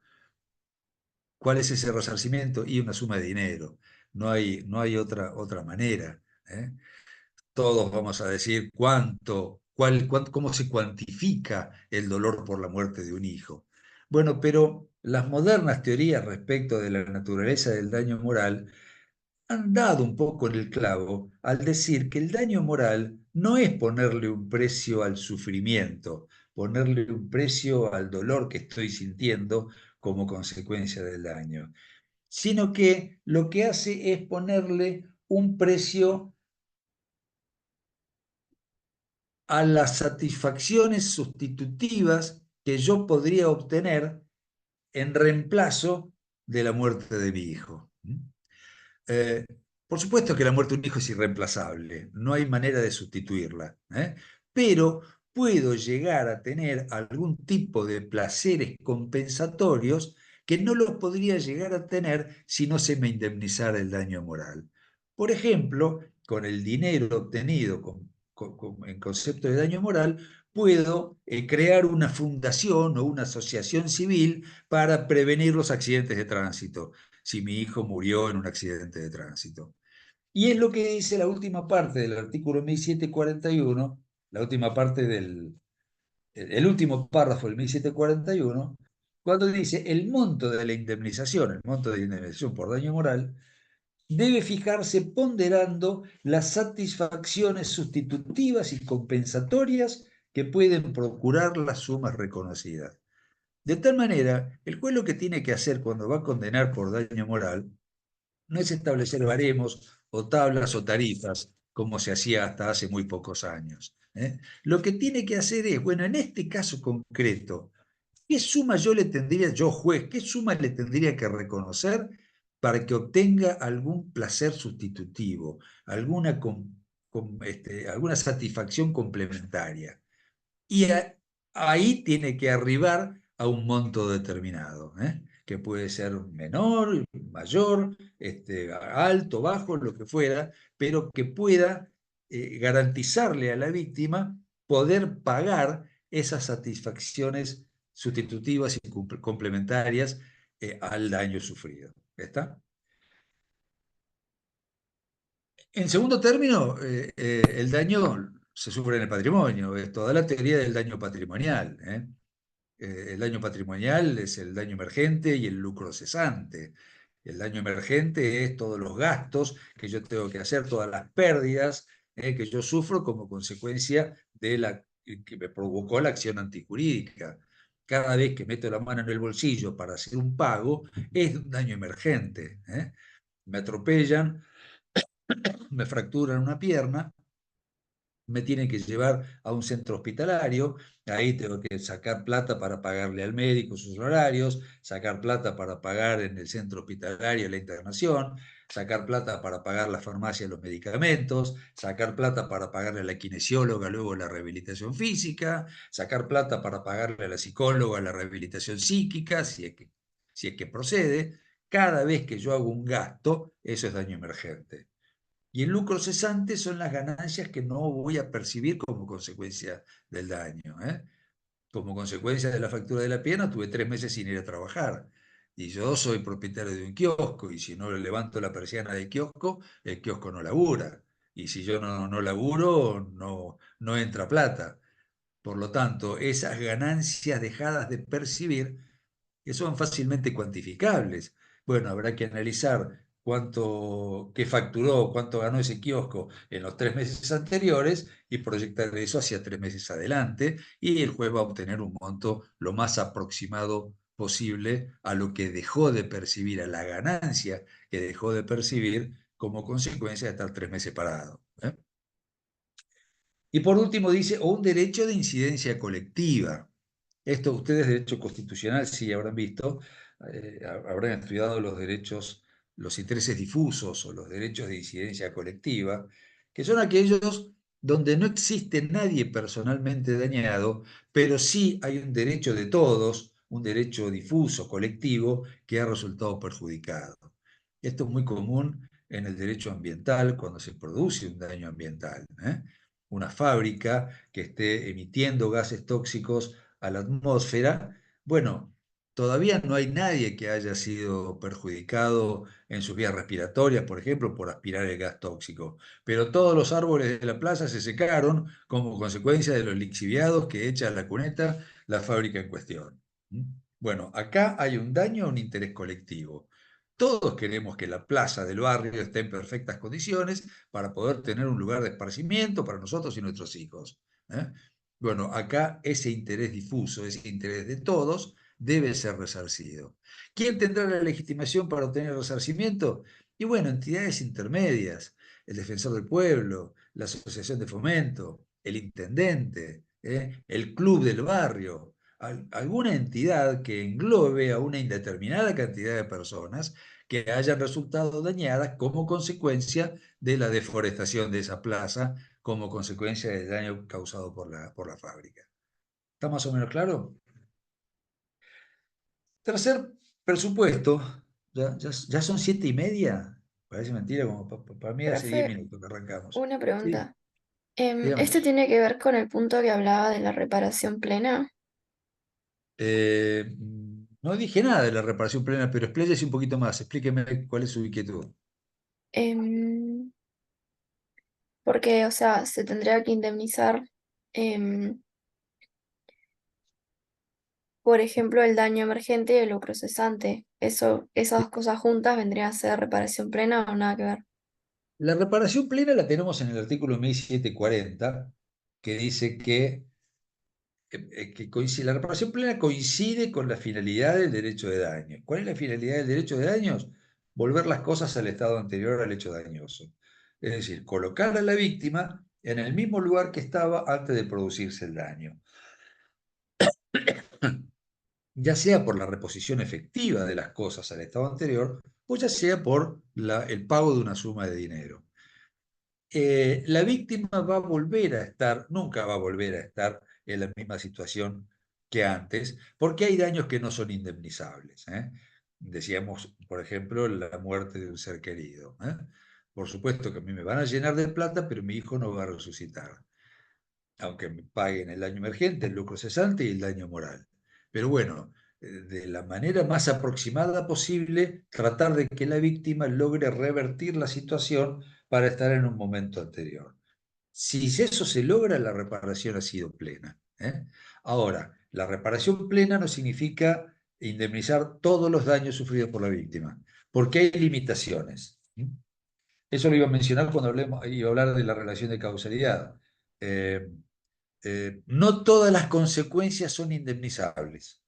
¿Cuál es ese resarcimiento? Y una suma de dinero. No hay otra manera. ¿Eh? Todos vamos a decir cómo se cuantifica el dolor por la muerte de un hijo. Bueno, pero las modernas teorías respecto de la naturaleza del daño moral han dado un poco en el clavo al decir que el daño moral no es ponerle un precio al sufrimiento, ponerle un precio al dolor que estoy sintiendo como consecuencia del daño, sino que lo que hace es ponerle un precio a las satisfacciones sustitutivas que yo podría obtener en reemplazo de la muerte de mi hijo. Eh, por supuesto que la muerte de un hijo es irreemplazable, no hay manera de sustituirla, pero puedo llegar a tener algún tipo de placeres compensatorios que no los podría llegar a tener si no se me indemnizara el daño moral. Por ejemplo, con el dinero obtenido en concepto de daño moral, puedo crear una fundación o una asociación civil para prevenir los accidentes de tránsito si mi hijo murió en un accidente de tránsito. Y es lo que dice la última parte del artículo 1741, la última parte el último párrafo del 1741, cuando dice el monto de la indemnización, el monto de la indemnización por daño moral, debe fijarse ponderando las satisfacciones sustitutivas y compensatorias que pueden procurar las sumas reconocidas. De tal manera, el juez lo que tiene que hacer cuando va a condenar por daño moral no es establecer baremos o tablas o tarifas, como se hacía hasta hace muy pocos años. Lo que tiene que hacer es, bueno, en este caso concreto, ¿qué suma yo juez, qué suma le tendría que reconocer para que obtenga algún placer sustitutivo, alguna satisfacción complementaria? Y ahí tiene que arribar a un monto determinado, que puede ser menor, mayor, alto, bajo, lo que fuera, pero que pueda garantizarle a la víctima poder pagar esas satisfacciones sustitutivas y complementarias al daño sufrido. ¿Está? En segundo término, el daño se sufre en el patrimonio, es toda la teoría del daño patrimonial. El daño patrimonial es el daño emergente y el lucro cesante. El daño emergente es todos los gastos que yo tengo que hacer, todas las pérdidas que yo sufro como consecuencia de la que me provocó la acción antijurídica. Cada vez que meto la mano en el bolsillo para hacer un pago, es un daño emergente. Me atropellan, me fracturan una pierna, me tienen que llevar a un centro hospitalario, ahí tengo que sacar plata para pagarle al médico sus horarios, sacar plata para pagar en el centro hospitalario la internación, sacar plata para pagar la farmacia los medicamentos, sacar plata para pagarle a la kinesióloga luego la rehabilitación física, sacar plata para pagarle a la psicóloga la rehabilitación psíquica, si es que procede. Cada vez que yo hago un gasto, eso es daño emergente. Y el lucro cesante son las ganancias que no voy a percibir como consecuencia del daño. Como consecuencia de la factura de la pierna, tuve 3 meses sin ir a trabajar. Y yo soy propietario de un kiosco, y si no levanto la persiana del kiosco, el kiosco no labura. Y si yo no laburo, no entra plata. Por lo tanto, esas ganancias dejadas de percibir, que son fácilmente cuantificables. Bueno, habrá que analizar qué facturó, cuánto ganó ese kiosco en los 3 meses anteriores y proyectar eso hacia 3 meses adelante, y el juez va a obtener un monto lo más aproximado posible a lo que dejó de percibir, a la ganancia que dejó de percibir como consecuencia de estar 3 meses parado. Y por último dice, o un derecho de incidencia colectiva. Esto ustedes, derecho constitucional, sí habrán visto, habrán estudiado los derechos, los intereses difusos o los derechos de incidencia colectiva, que son aquellos donde no existe nadie personalmente dañado, pero sí hay un derecho de todos, un derecho difuso, colectivo, que ha resultado perjudicado. Esto es muy común en el derecho ambiental cuando se produce un daño ambiental. Una fábrica que esté emitiendo gases tóxicos a la atmósfera, bueno, todavía no hay nadie que haya sido perjudicado en sus vías respiratorias, por ejemplo, por aspirar el gas tóxico, pero todos los árboles de la plaza se secaron como consecuencia de los lixiviados que echa a la cuneta la fábrica en cuestión. Bueno, acá hay un daño a un interés colectivo. Todos queremos que la plaza del barrio esté en perfectas condiciones para poder tener un lugar de esparcimiento para nosotros y nuestros hijos. Bueno, acá ese interés difuso, ese interés de todos, debe ser resarcido. ¿Quién tendrá la legitimación para obtener resarcimiento? Y bueno, entidades intermedias, el defensor del pueblo, la asociación de fomento, el intendente, el club del barrio, alguna entidad que englobe a una indeterminada cantidad de personas que hayan resultado dañadas como consecuencia de la deforestación de esa plaza, como consecuencia del daño causado por la fábrica. ¿Está más o menos claro? Tercer presupuesto, ya son 7:30. Parece mentira, como para mí hace 10 Profe, minutos que arrancamos. una Sí, pregunta. dígame. ¿Este tiene que ver con el punto que hablaba de la reparación plena? Eh, no dije nada de la reparación plena, pero expláyese un poquito más, explíqueme cuál es su inquietud. Em, Porque, o sea, se tendría que indemnizar, em, por ejemplo, el daño emergente y el lucro cesante. Esas dos cosas juntas vendrían a ser reparación plena o nada que ver. La reparación plena la tenemos en el artículo 1740, que dice la reparación plena coincide con la finalidad del derecho de daño. ¿Cuál es la finalidad del derecho de daños? Volver las cosas al estado anterior al hecho dañoso. Es decir, colocar a la víctima en el mismo lugar que estaba antes de producirse el daño. Ya sea por la reposición efectiva de las cosas al estado anterior, o ya sea por el pago de una suma de dinero. La víctima va a volver a estar, nunca va a volver a estar en la misma situación que antes, porque hay daños que no son indemnizables. Decíamos, por ejemplo, la muerte de un ser querido. Por supuesto que a mí me van a llenar de plata, pero mi hijo no va a resucitar, aunque me paguen el daño emergente, el lucro cesante y el daño moral. Pero bueno, de la manera más aproximada posible, tratar de que la víctima logre revertir la situación para estar en un momento anterior. Si eso se logra, la reparación ha sido plena. Ahora, la reparación plena no significa indemnizar todos los daños sufridos por la víctima, porque hay limitaciones. Eso lo iba a mencionar cuando iba a hablar de la relación de causalidad. No todas las consecuencias son indemnizables.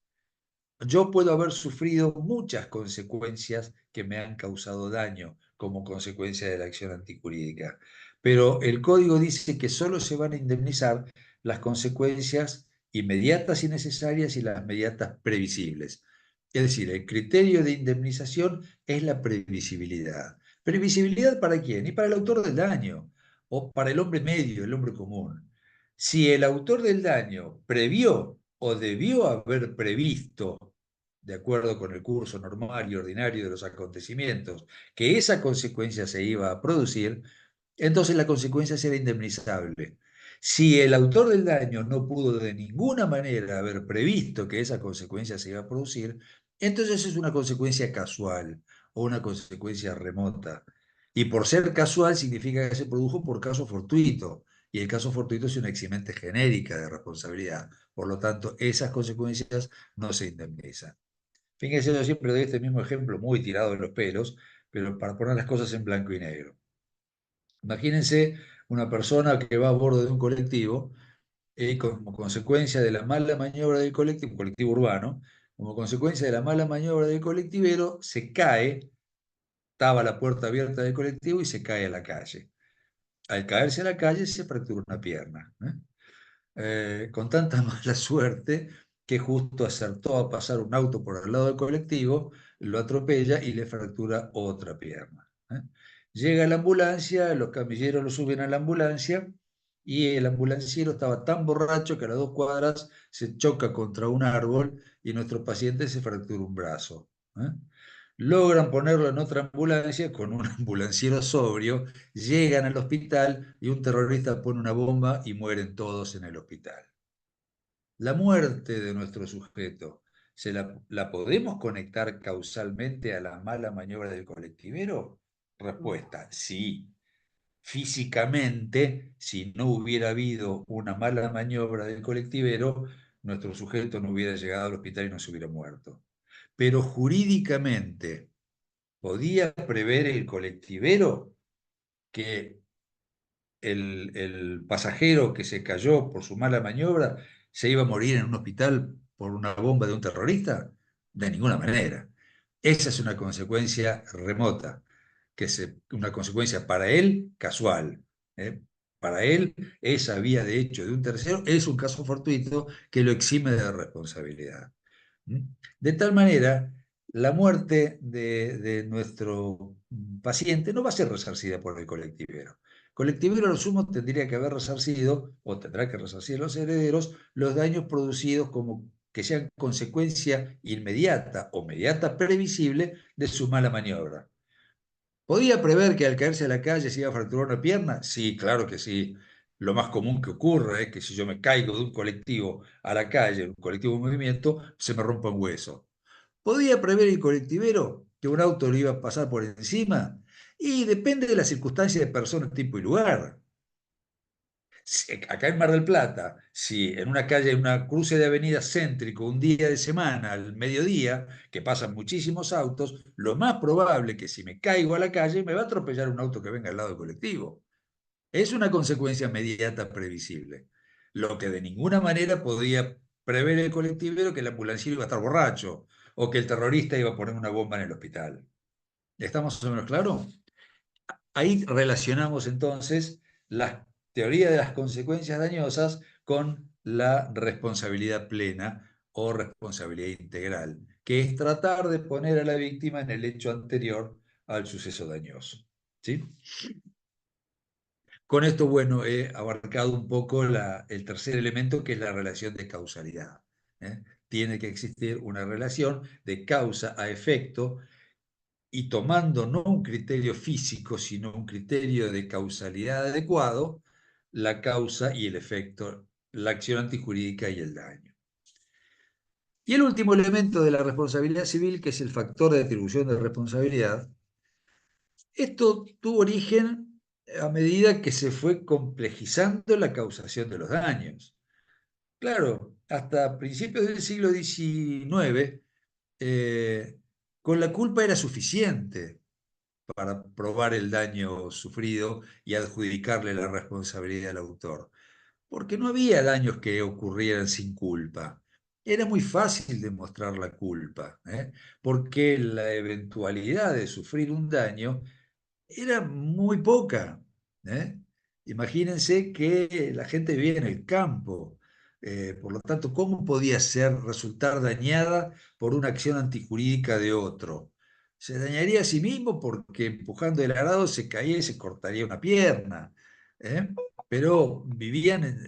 Yo puedo haber sufrido muchas consecuencias que me han causado daño como consecuencia de la acción antijurídica, pero el código dice que solo se van a indemnizar las consecuencias inmediatas y necesarias y las inmediatas previsibles. Es decir, el criterio de indemnización es la previsibilidad. ¿Previsibilidad para quién? Y para el autor del daño, o para el hombre medio, el hombre común. Si el autor del daño previó o debió haber previsto, de acuerdo con el curso normal y ordinario de los acontecimientos, que esa consecuencia se iba a producir, entonces la consecuencia será indemnizable. Si el autor del daño no pudo de ninguna manera haber previsto que esa consecuencia se iba a producir, entonces es una consecuencia casual o una consecuencia remota. Y por ser casual significa que se produjo por caso fortuito, y el caso fortuito es una eximente genérica de responsabilidad. Por lo tanto, esas consecuencias no se indemnizan. Fíjense, yo siempre doy este mismo ejemplo muy tirado de los pelos, pero para poner las cosas en blanco y negro. Imagínense una persona que va a bordo de un colectivo y como consecuencia de la mala maniobra del colectivo, un colectivo urbano, como consecuencia de la mala maniobra del colectivero, se cae, estaba la puerta abierta del colectivo y se cae a la calle. Al caerse a la calle se fractura una pierna. Con tanta mala suerte que justo acertó a pasar un auto por al lado del colectivo, lo atropella y le fractura otra pierna. Llega la ambulancia, los camilleros lo suben a la ambulancia y el ambulanciero estaba tan borracho que a las 2 cuadras se choca contra un árbol y nuestro paciente se fractura un brazo. Logran ponerlo en otra ambulancia con un ambulanciero sobrio, llegan al hospital y un terrorista pone una bomba y mueren todos en el hospital. La muerte de nuestro sujeto, ¿la podemos conectar causalmente a la mala maniobra del colectivero? Respuesta, sí. Físicamente, si no hubiera habido una mala maniobra del colectivero, nuestro sujeto no hubiera llegado al hospital y no se hubiera muerto. Pero jurídicamente, ¿podía prever el colectivero que el pasajero que se cayó por su mala maniobra se iba a morir en un hospital por una bomba de un terrorista? De ninguna manera. Esa es una consecuencia remota, una consecuencia para él casual. Para él, esa vía de hecho de un tercero es un caso fortuito que lo exime de responsabilidad. De tal manera, la muerte de nuestro paciente no va a ser resarcida por el colectivero. El colectivero, a lo sumo, tendría que haber resarcido, o tendrá que resarcir a los herederos, los daños producidos como que sean consecuencia inmediata o inmediata previsible de su mala maniobra. ¿Podía prever que al caerse a la calle se iba a fracturar una pierna? Sí, claro que sí. Lo más común que ocurre es que si yo me caigo de un colectivo a la calle, un colectivo en movimiento, se me rompa un hueso. ¿Podía prever el colectivero que un auto le iba a pasar por encima? Y depende de las circunstancias de persona, tipo y lugar. Acá en Mar del Plata, si en una calle, en una cruce de avenida céntrico, un día de semana, al mediodía, que pasan muchísimos autos, lo más probable que si me caigo a la calle me va a atropellar un auto que venga al lado del colectivo. Es una consecuencia inmediata previsible. Lo que de ninguna manera podía prever el colectivero que el ambulanciero iba a estar borracho o que el terrorista iba a poner una bomba en el hospital. ¿Estamos más o menos claros? Ahí relacionamos entonces la teoría de las consecuencias dañosas con la responsabilidad plena o responsabilidad integral, que es tratar de poner a la víctima en el hecho anterior al suceso dañoso. ¿Sí? Con esto, bueno, he abarcado un poco el tercer elemento, que es la relación de causalidad. Tiene que existir una relación de causa a efecto y tomando no un criterio físico, sino un criterio de causalidad adecuado, la causa y el efecto, la acción antijurídica y el daño. Y el último elemento de la responsabilidad civil, que es el factor de atribución de responsabilidad, esto tuvo origen a medida que se fue complejizando la causación de los daños. Claro, hasta principios del siglo XIX, con la culpa era suficiente para probar el daño sufrido y adjudicarle la responsabilidad al autor, porque no había daños que ocurrieran sin culpa. Era muy fácil demostrar la culpa, porque la eventualidad de sufrir un daño era muy poca. ¿eh? Imagínense que la gente vivía en el campo, por lo tanto, ¿cómo podía resultar dañada por una acción antijurídica de otro? Se dañaría a sí mismo porque empujando el arado se caía y se cortaría una pierna, ¿eh? Pero vivían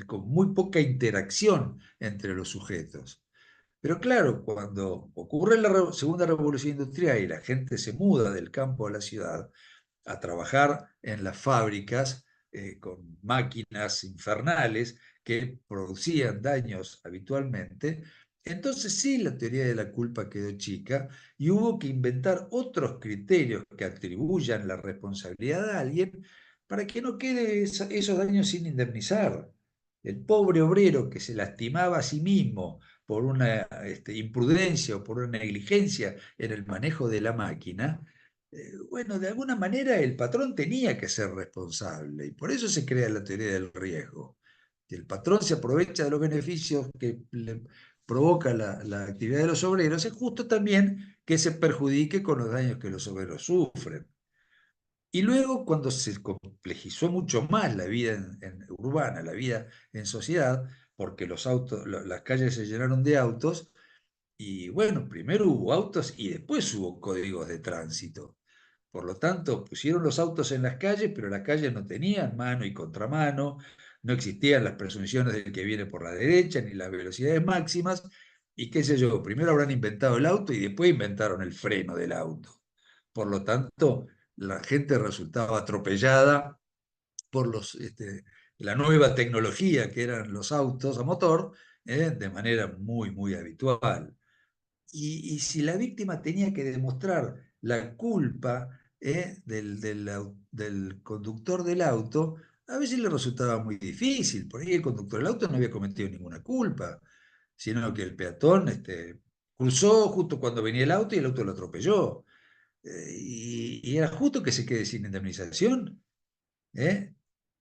con muy poca interacción entre los sujetos. Pero claro, cuando ocurre la segunda revolución industrial y la gente se muda del campo a la ciudad, a trabajar en las fábricas con máquinas infernales que producían daños habitualmente, entonces sí la teoría de la culpa quedó chica y hubo que inventar otros criterios que atribuyan la responsabilidad a alguien para que no quede esos daños sin indemnizar. El pobre obrero que se lastimaba a sí mismo por una imprudencia o por una negligencia en el manejo de la máquina, bueno, de alguna manera el patrón tenía que ser responsable y por eso se crea la teoría del riesgo. El patrón se aprovecha de los beneficios que le provoca la actividad de los obreros, es justo también que se perjudique con los daños que los obreros sufren. Y luego, cuando se complejizó mucho más la vida urbana, la vida en sociedad, porque los autos, las calles se llenaron de autos, y bueno, primero hubo autos y después hubo códigos de tránsito. Por lo tanto, pusieron los autos en las calles, pero las calles no tenían mano y contramano, no existían las presunciones del que viene por la derecha, ni las velocidades máximas, y qué sé yo, primero habrán inventado el auto y después inventaron el freno del auto. Por lo tanto, la gente resultaba atropellada por la nueva tecnología que eran los autos a motor, de manera muy, muy habitual. Y si la víctima tenía que demostrar la culpa del conductor del auto, a veces le resultaba muy difícil. Por ahí el conductor del auto no había cometido ninguna culpa, sino que el peatón cruzó justo cuando venía el auto y el auto lo atropelló. Y era justo que se quede sin indemnización. ¿eh?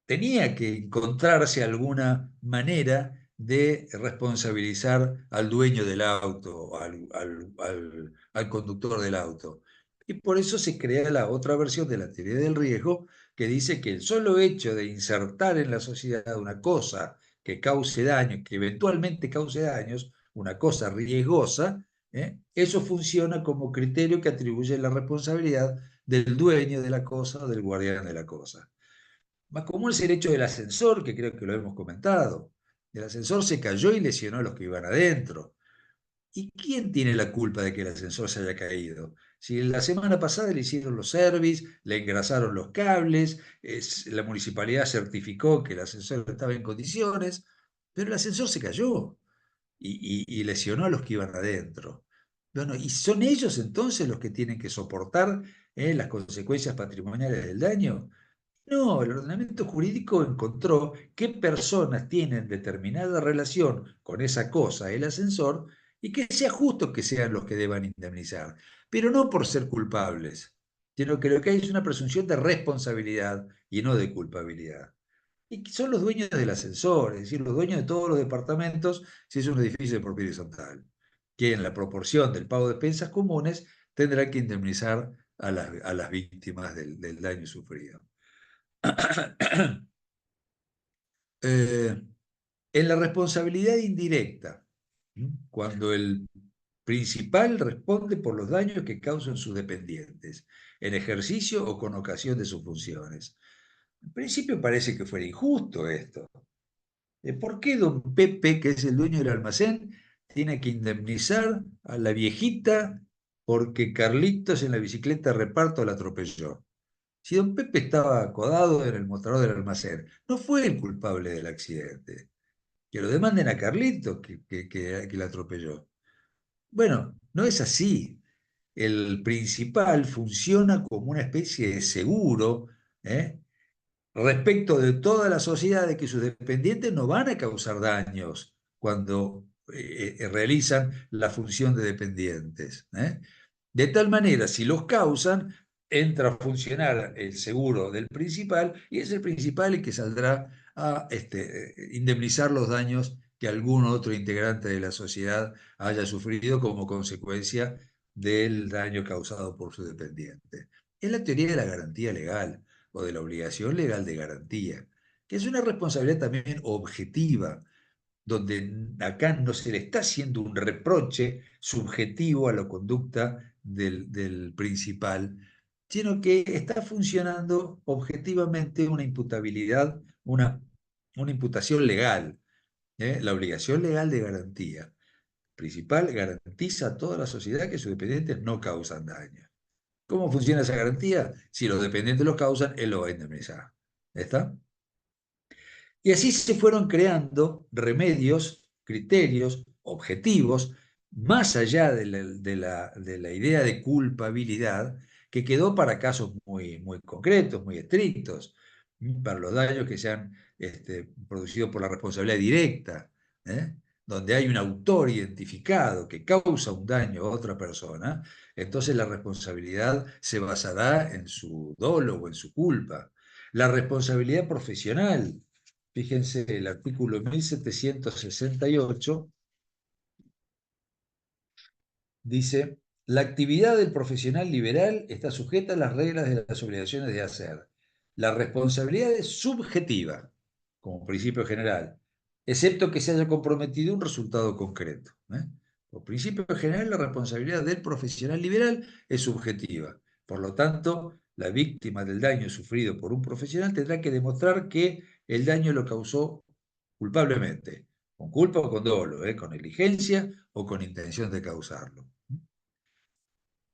Tenía que encontrarse alguna manera de responsabilizar al dueño del auto, al conductor del auto. Y por eso se crea la otra versión de la teoría del riesgo, que dice que el solo hecho de insertar en la sociedad una cosa que cause daños, que eventualmente cause daños, una cosa riesgosa, eso funciona como criterio que atribuye la responsabilidad del dueño de la cosa o del guardián de la cosa. Más común es el hecho del ascensor, que creo que lo hemos comentado. El ascensor se cayó y lesionó a los que iban adentro. ¿Y quién tiene la culpa de que el ascensor se haya caído? Si la semana pasada le hicieron los service, le engrasaron los cables, la municipalidad certificó que el ascensor estaba en condiciones, pero el ascensor se cayó y lesionó a los que iban adentro. Bueno, y son ellos entonces los que tienen que soportar las consecuencias patrimoniales del daño. No, el ordenamiento jurídico encontró qué personas tienen determinada relación con esa cosa, el ascensor, y que sea justo que sean los que deban indemnizar, pero no por ser culpables, sino que lo que hay es una presunción de responsabilidad y no de culpabilidad. Y que son los dueños del ascensor, es decir, los dueños de todos los departamentos si es un edificio de propiedad horizontal, que en la proporción del pago de expensas comunes tendrá que indemnizar a las víctimas del daño sufrido. En la responsabilidad indirecta, cuando el principal responde por los daños que causan sus dependientes, en ejercicio o con ocasión de sus funciones. En principio parece que fuera injusto esto. ¿Por qué don Pepe, que es el dueño del almacén, tiene que indemnizar a la viejita porque Carlitos en la bicicleta de reparto la atropelló? Si don Pepe estaba acodado en el mostrador del almacén, no fue el culpable del accidente. Que lo demanden a Carlitos que la atropelló. Bueno, no es así. El principal funciona como una especie de seguro, respecto de toda la sociedad de que sus dependientes no van a causar daños cuando realizan la función de dependientes. De tal manera, si los causan, entra a funcionar el seguro del principal y es el principal el que saldrá a indemnizar los daños que algún otro integrante de la sociedad haya sufrido como consecuencia del daño causado por su dependiente. Es la teoría de la garantía legal o de la obligación legal de garantía, que es una responsabilidad también objetiva, donde acá no se le está haciendo un reproche subjetivo a la conducta del principal, sino que está funcionando objetivamente una imputabilidad, una imputación legal, la obligación legal de garantía. El principal garantiza a toda la sociedad que sus dependientes no causan daño. ¿Cómo funciona esa garantía? Si los dependientes los causan, él lo va a indemnizar. ¿Está? Y así se fueron creando remedios, criterios, objetivos, más allá de la idea de culpabilidad, que quedó para casos muy, muy concretos, muy estrictos, para los daños que se han producido por la responsabilidad directa, donde hay un autor identificado que causa un daño a otra persona, entonces la responsabilidad se basará en su dolo o en su culpa. La responsabilidad profesional, fíjense el artículo 1768, dice: la actividad del profesional liberal está sujeta a las reglas de las obligaciones de hacer. La responsabilidad es subjetiva, como principio general, excepto que se haya comprometido un resultado concreto. Por principio general, la responsabilidad del profesional liberal es subjetiva. Por lo tanto, la víctima del daño sufrido por un profesional tendrá que demostrar que el daño lo causó culpablemente, con culpa o con dolo, con negligencia o con intención de causarlo.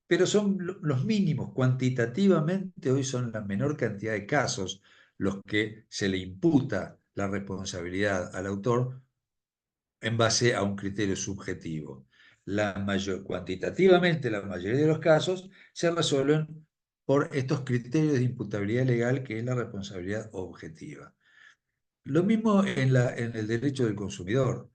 Pero son los mínimos, cuantitativamente hoy son la menor cantidad de casos los que se le imputa la responsabilidad al autor en base a un criterio subjetivo. Cuantitativamente, la mayoría de los casos se resuelven por estos criterios de imputabilidad legal, que es la responsabilidad objetiva. Lo mismo en el derecho del consumidor.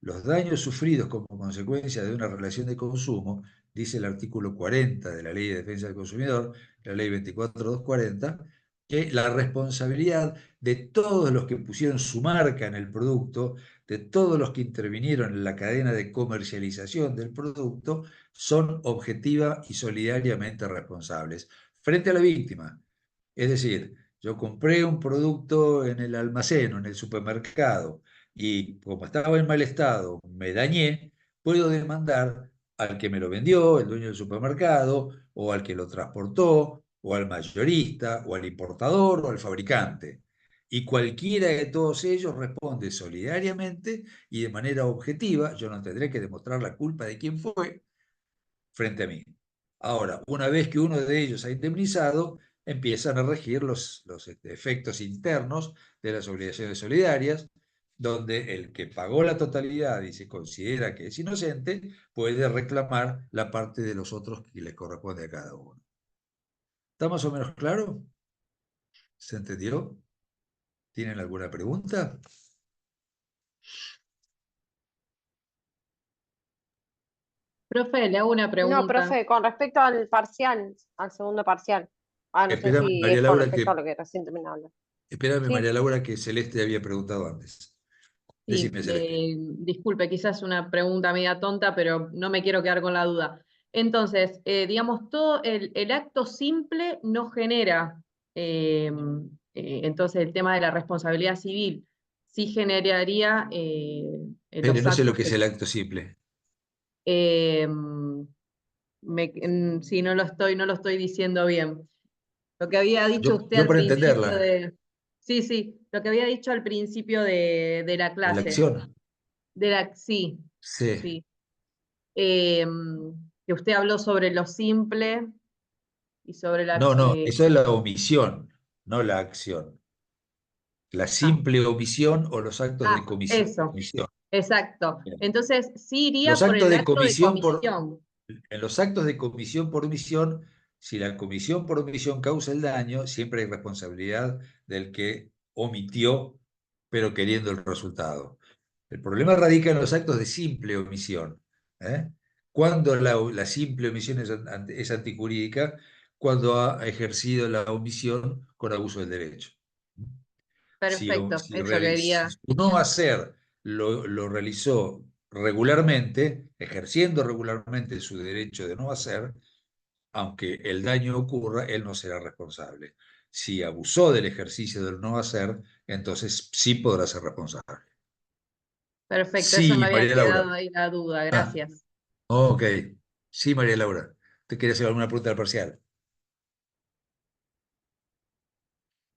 Los daños sufridos como consecuencia de una relación de consumo, dice el artículo 40 de la Ley de Defensa del Consumidor, la Ley 24.240, que la responsabilidad de todos los que pusieron su marca en el producto, de todos los que intervinieron en la cadena de comercialización del producto, son objetiva y solidariamente responsables frente a la víctima. Es decir, yo compré un producto en el almacén o en el supermercado y como estaba en mal estado, me dañé, puedo demandar al que me lo vendió, el dueño del supermercado, o al que lo transportó, o al mayorista, o al importador, o al fabricante. Y cualquiera de todos ellos responde solidariamente y de manera objetiva. Yo no tendré que demostrar la culpa de quién fue frente a mí. Ahora, una vez que uno de ellos ha indemnizado, empiezan a regir los efectos internos de las obligaciones solidarias, donde el que pagó la totalidad y se considera que es inocente, puede reclamar la parte de los otros que le corresponde a cada uno. ¿Está más o menos claro? ¿Se entendió? ¿Tienen alguna pregunta? Profe, le hago una pregunta. No, profe, con respecto al parcial, al segundo parcial. No sé Espérame, si María es con Laura, respecto a lo que recién terminó de hablar. espérame, Sí. María Laura, que Celeste había preguntado antes. Sí, Decime, Celeste. disculpe, quizás una pregunta media tonta, pero no me quiero quedar con la duda. Entonces, digamos, todo el acto simple no genera, entonces el tema de la responsabilidad civil sí generaría Pero los no sé lo actos que es el acto simple. sí, no lo estoy diciendo bien. Lo que había dicho usted Yo al para principio entenderla, Sí, lo que había dicho al principio de la de la clase. acción. Sí, Sí. sí. Que usted habló sobre lo simple y sobre la... No, eso es la omisión, no la acción. La simple omisión o los actos de comisión. Eso, exacto. Bien. Entonces, sí iría Los por actos el de acto de comisión comisión. en los actos de comisión por omisión Si la comisión por omisión causa el daño, siempre hay responsabilidad del que omitió, pero queriendo el resultado. El problema radica en los actos de simple omisión. ¿Eh? Cuando la simple omisión es antijurídica, cuando ha ejercido la omisión con abuso del derecho. Perfecto, Si eso quería. su no hacer lo realizó regularmente, ejerciendo regularmente su derecho de no hacer, aunque el daño ocurra, él no será responsable. Si abusó del ejercicio del no hacer, entonces sí podrá ser responsable. Perfecto, eso Sí, me había María Laura. quedado ahí la duda, Ah, gracias. ok. Sí, María Laura. ¿Te quería hacer alguna pregunta del parcial?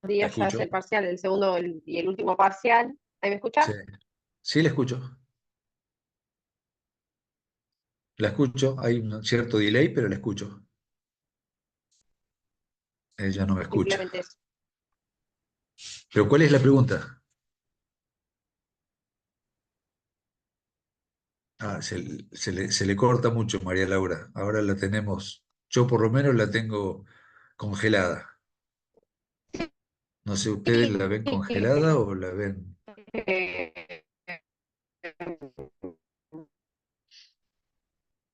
¿La Días ya es escucho? el parcial, el segundo y el último parcial. ¿Ahí me Sí. escucha? Sí, la escucho. La escucho. Hay un cierto delay, pero la escucho. Ella no me escucha. Simplemente eso. ¿Pero cuál es la pregunta? Ah, se le corta mucho, María Laura. Ahora la tenemos, yo por lo menos la tengo congelada. No sé, ¿ustedes la ven congelada o la ven? Eh,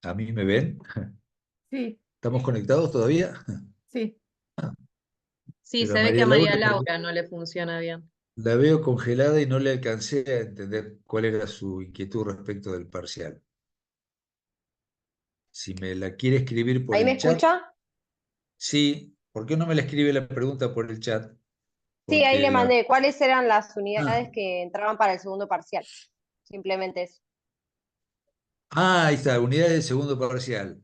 ¿A mí me ven? Sí, ¿Estamos conectados todavía? sí. Sí, Pero a se ve que María a María Laura Laura no le funciona bien. la veo congelada y no le alcancé a entender cuál era su inquietud respecto del parcial. Si me la quiere escribir por ¿Ahí me el chat, escucha? sí. ¿Por qué no me la escribe la pregunta por el chat? Sí, ahí Porque le la... mandé. ¿Cuáles eran las Ah, unidades que entraban para el segundo parcial? Simplemente eso. ahí está, unidad del segundo parcial.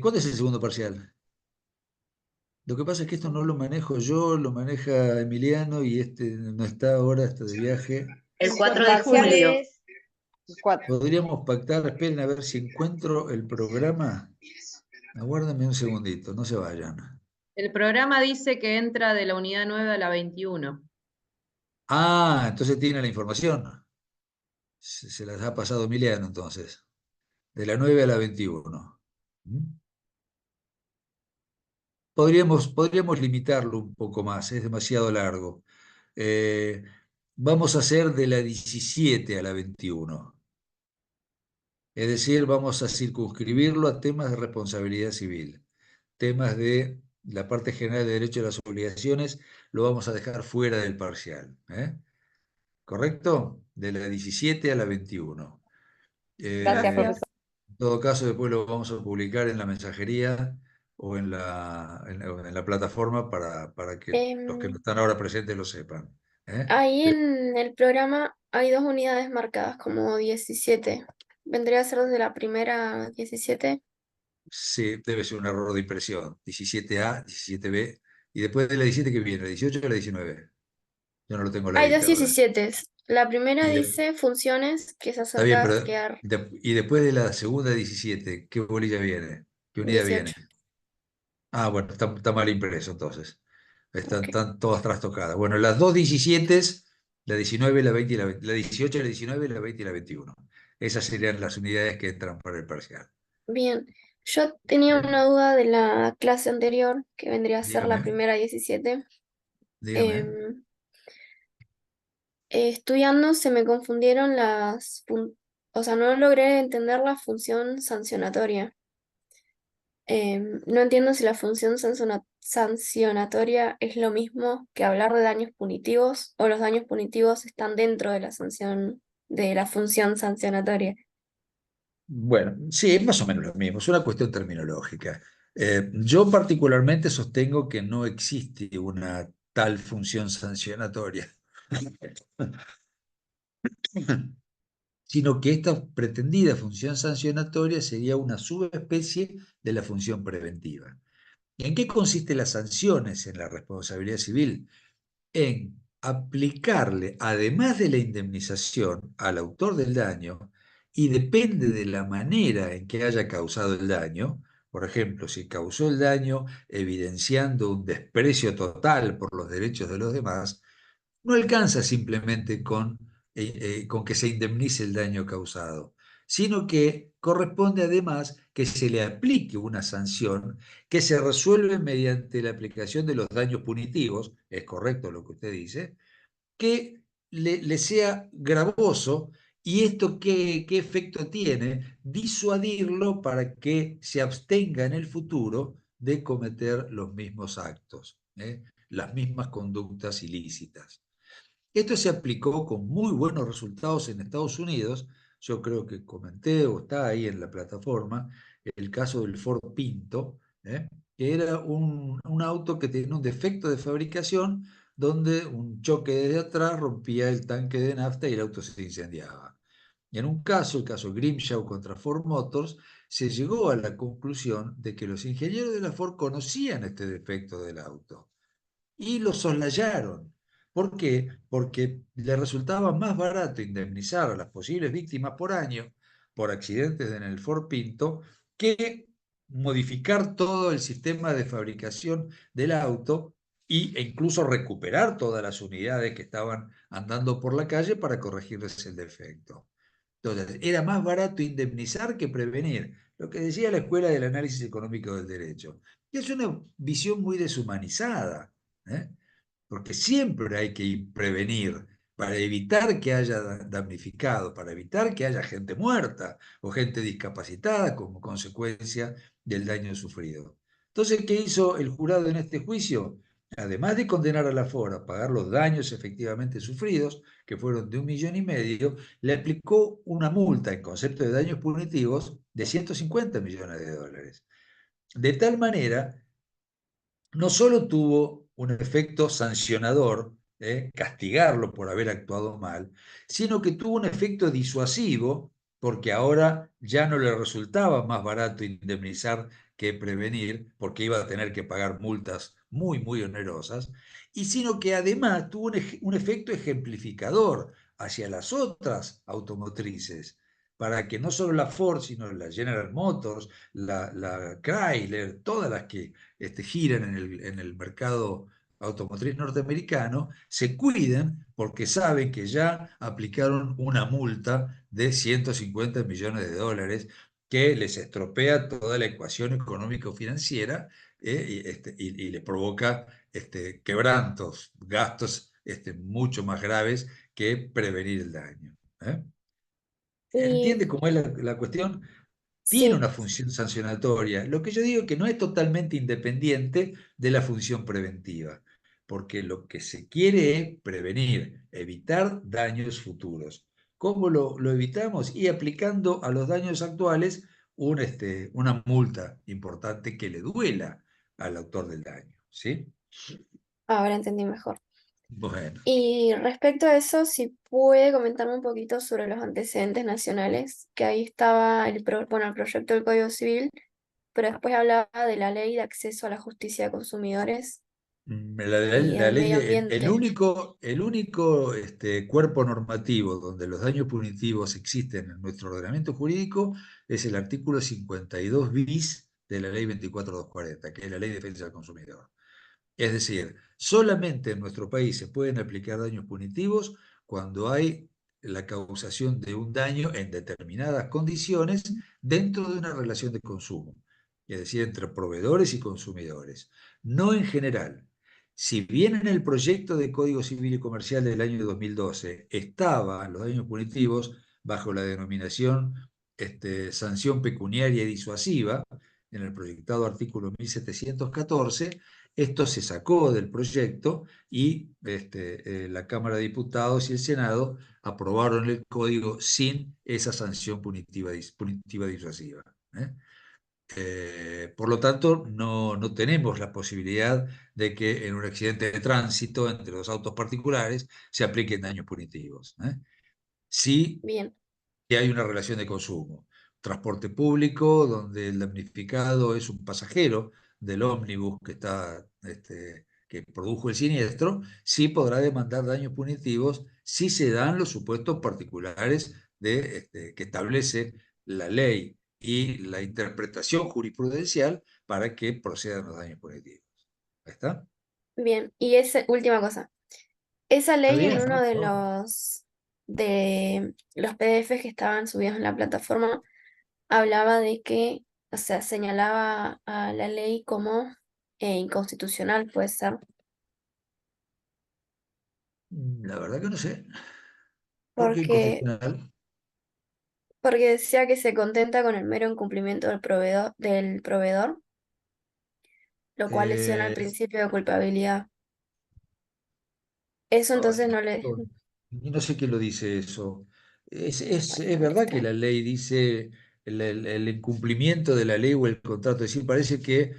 ¿Cuándo es el segundo parcial? Lo que pasa es que esto no lo manejo yo, lo maneja Emiliano y este no está ahora, está de viaje. El 4 de julio. El 4. Podríamos pactar, esperen a ver si encuentro el programa. Aguárdenme un segundito, no se vayan. El programa dice que entra de la unidad 9 a la 21. Ah, entonces tiene la información. Se las ha pasado Emiliano entonces. De la 9 a la 21. ¿Mm? Podríamos limitarlo un poco más, es demasiado largo. Eh, Vamos a hacer de la 17 a la 21. Es decir, vamos a circunscribirlo a temas de responsabilidad civil. Temas de la parte general de derecho a las obligaciones lo vamos a dejar fuera del parcial. ¿Correcto? De la 17 a la 21. Gracias, En profesor. todo caso, después lo vamos a publicar en la mensajería o en la plataforma para que los que no Em, están ahora presentes lo sepan. ¿Eh? Ahí en el programa hay dos unidades marcadas como 17. ¿Vendría a ser desde la primera 17? Sí, debe ser un error de impresión. 17A, 17B. Y después de la 17 que viene, la 18 o la 19. Yo no lo tengo a la Hay dos vista ahora. 17. La primera Y dice funciones, que esa está bien, cerca pero sería y después de la segunda 17, ¿qué bolilla viene? ¿Qué unidad viene? 18. Ah, bueno, está mal impreso entonces. Ok. Están todas trastocadas. Bueno, las dos 17, la 19, la 20 y la 18, la 19, la 20 y la 21. Esas serían las unidades que entran para el parcial. Bien. Yo tenía ¿Eh? una duda de la clase anterior, que vendría a ser la Dígame, primera 17. dígame. Em, Estudiando se me confundieron o sea, no logré entender la función sancionatoria. No entiendo si la función sancionatoria es lo mismo que hablar de daños punitivos o los daños punitivos están dentro de la sanción, de la función sancionatoria. Bueno, sí, es más o menos lo mismo, es una cuestión terminológica. Yo particularmente sostengo que no existe una tal función sancionatoria, sino que esta pretendida función sancionatoria sería una subespecie de la función preventiva. ¿Y en qué consisten las sanciones en la responsabilidad civil? En aplicarle, además de la indemnización, al autor del daño, y depende de la manera en que haya causado el daño. Por ejemplo, si causó el daño evidenciando un desprecio total por los derechos de los demás, no alcanza simplemente con que se indemnice el daño causado, sino que corresponde además que se le aplique una sanción que se resuelve mediante la aplicación de los daños punitivos, es correcto lo que usted dice, que le sea gravoso. ¿Y esto qué efecto tiene? Disuadirlo para que se abstenga en el futuro de cometer los mismos actos, las mismas conductas ilícitas. Esto se aplicó con muy buenos resultados en Estados Unidos. Yo creo que comenté o está ahí en la plataforma el caso del Ford Pinto, que era un auto que tenía un defecto de fabricación donde un choque desde atrás rompía el tanque de nafta y el auto se incendiaba. Y en un caso, el caso Grimshaw contra Ford Motors, se llegó a la conclusión de que los ingenieros de la Ford conocían este defecto del auto y lo soslayaron. ¿Por qué? Porque le resultaba más barato indemnizar a las posibles víctimas por año por accidentes en el Ford Pinto que modificar todo el sistema de fabricación del auto e incluso recuperar todas las unidades que estaban andando por la calle para corregirles el defecto. Entonces, era más barato indemnizar que prevenir, lo que decía la Escuela del Análisis Económico del Derecho. Y es una visión muy deshumanizada, porque siempre hay que prevenir para evitar que haya damnificado, para evitar que haya gente muerta o gente discapacitada como consecuencia del daño sufrido. Entonces, ¿qué hizo el jurado en este juicio? Además de condenar a la FOR a pagar los daños efectivamente sufridos, que fueron de 1,5 millones, le aplicó una multa en concepto de daños punitivos de 150 millones de dólares. De tal manera, no solo tuvo un efecto sancionador, castigarlo por haber actuado mal, sino que tuvo un efecto disuasivo, porque ahora ya no le resultaba más barato indemnizar que prevenir, porque iba a tener que pagar multas muy, muy onerosas, y sino que además tuvo un efecto ejemplificador hacia las otras automotrices, para que no solo la Ford, sino la General Motors, la Chrysler, todas las que giran en el mercado automotriz norteamericano, se cuiden porque saben que ya aplicaron una multa de 150 millones de dólares que les estropea toda la ecuación económico-financiera y le provoca quebrantos, gastos mucho más graves que prevenir el daño. Y ¿Entiende cómo es la cuestión? Tiene sí, una función sancionatoria. Lo que yo digo es que no es totalmente independiente de la función preventiva, porque lo que se quiere es prevenir, evitar daños futuros. ¿Cómo lo evitamos? Y aplicando a los daños actuales una multa importante que le duela al autor del daño. ¿Sí? ahora entendí mejor. Bueno. Y respecto a eso, si puede comentarme un poquito sobre los antecedentes nacionales, que ahí estaba bueno, el proyecto del Código Civil, pero después hablaba de la Ley de Acceso a la Justicia de Consumidores y La el ley medio el ambiente. único cuerpo normativo donde los daños punitivos existen en nuestro ordenamiento jurídico es el artículo 52 bis de la ley 24240, que es la Ley de Defensa del Consumidor. Es decir, solamente en nuestro país se pueden aplicar daños punitivos cuando hay la causación de un daño en determinadas condiciones dentro de una relación de consumo, es decir, entre proveedores y consumidores, no en general. Si bien en el proyecto de Código Civil y Comercial del año 2012 estaban los daños punitivos bajo la denominación sanción pecuniaria y disuasiva, en el proyectado artículo 1714, esto se sacó del proyecto y la Cámara de Diputados y el Senado aprobaron el código sin esa sanción punitiva disuasiva. Por lo tanto, no tenemos la posibilidad de que en un accidente de tránsito entre dos autos particulares se apliquen daños punitivos. Sí, Bien, que hay una relación de consumo. Transporte público, donde el damnificado es un pasajero del ómnibus que produjo el siniestro, sí podrá demandar daños punitivos si se dan los supuestos particulares que establece la ley y la interpretación jurisprudencial para que procedan los daños punitivos. ¿Ahí está? bien. Y esa última cosa. Esa ¿Está ley en bien, uno no? de No. de los PDFs que estaban subidos en la plataforma, hablaba de que, o sea, señalaba a la ley como inconstitucional, puede ser, La verdad que no sé. ¿Por qué porque, inconstitucional? porque decía que se contenta con el mero incumplimiento del proveedor, lo cual lesiona el Eh, principio de culpabilidad. Eso Ay, entonces no le... y no sé qué lo dice eso. Es Bueno, verdad que está. la ley dice el incumplimiento de la ley o el contrato. Es decir, parece que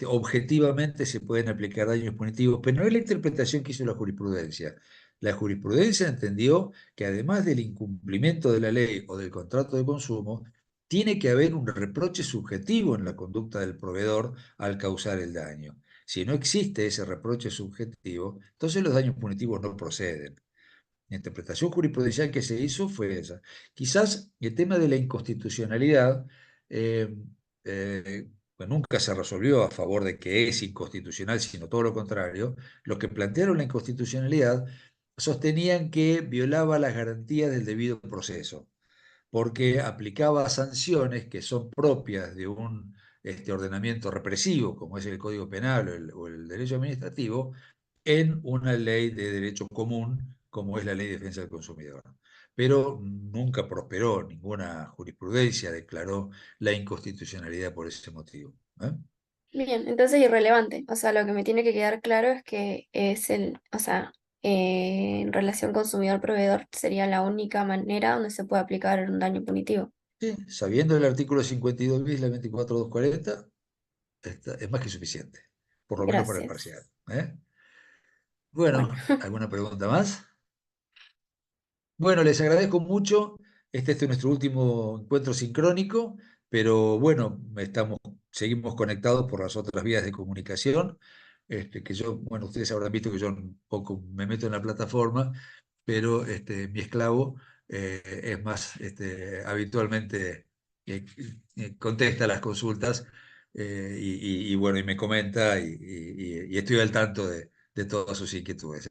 objetivamente se pueden aplicar daños punitivos, pero no es la interpretación que hizo la jurisprudencia. La jurisprudencia entendió que además del incumplimiento de la ley o del contrato de consumo, tiene que haber un reproche subjetivo en la conducta del proveedor al causar el daño. Si no existe ese reproche subjetivo, entonces los daños punitivos no proceden. La interpretación jurisprudencial que se hizo fue esa. Quizás el tema de la inconstitucionalidad eh, pues nunca se resolvió a favor de que es inconstitucional, sino todo lo contrario. Los que plantearon la inconstitucionalidad sostenían que violaba las garantías del debido proceso porque aplicaba sanciones que son propias de un ordenamiento represivo, como es el Código Penal o el derecho administrativo, en una ley de derecho común, como es la Ley de Defensa del Consumidor. Pero nunca prosperó, ninguna jurisprudencia declaró la inconstitucionalidad por ese motivo. ¿Eh? Bien, entonces irrelevante. O sea, lo que me tiene que quedar claro es que o sea, en relación consumidor-proveedor sería la única manera donde se puede aplicar un daño punitivo. Sí, sabiendo el artículo 52 bis, la 24240, es más que suficiente, por lo menos para el parcial. Gracias. ¿Eh? Bueno, Bueno, ¿alguna pregunta más? Bueno, les agradezco mucho. Este es nuestro último encuentro sincrónico, pero bueno, seguimos conectados por las otras vías de comunicación. Que yo, bueno, ustedes habrán visto que yo un poco me meto en la plataforma, pero mi esclavo es más habitualmente contesta las consultas y bueno, y me comenta y estoy al tanto de todas sus inquietudes.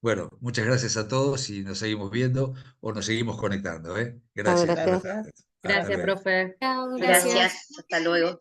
Bueno, muchas gracias a todos y nos seguimos viendo o nos seguimos conectando. Chao, Gracias. gracias. Gracias. Hasta Gracias, luego. profe. Chao, Gracias. gracias. Hasta luego.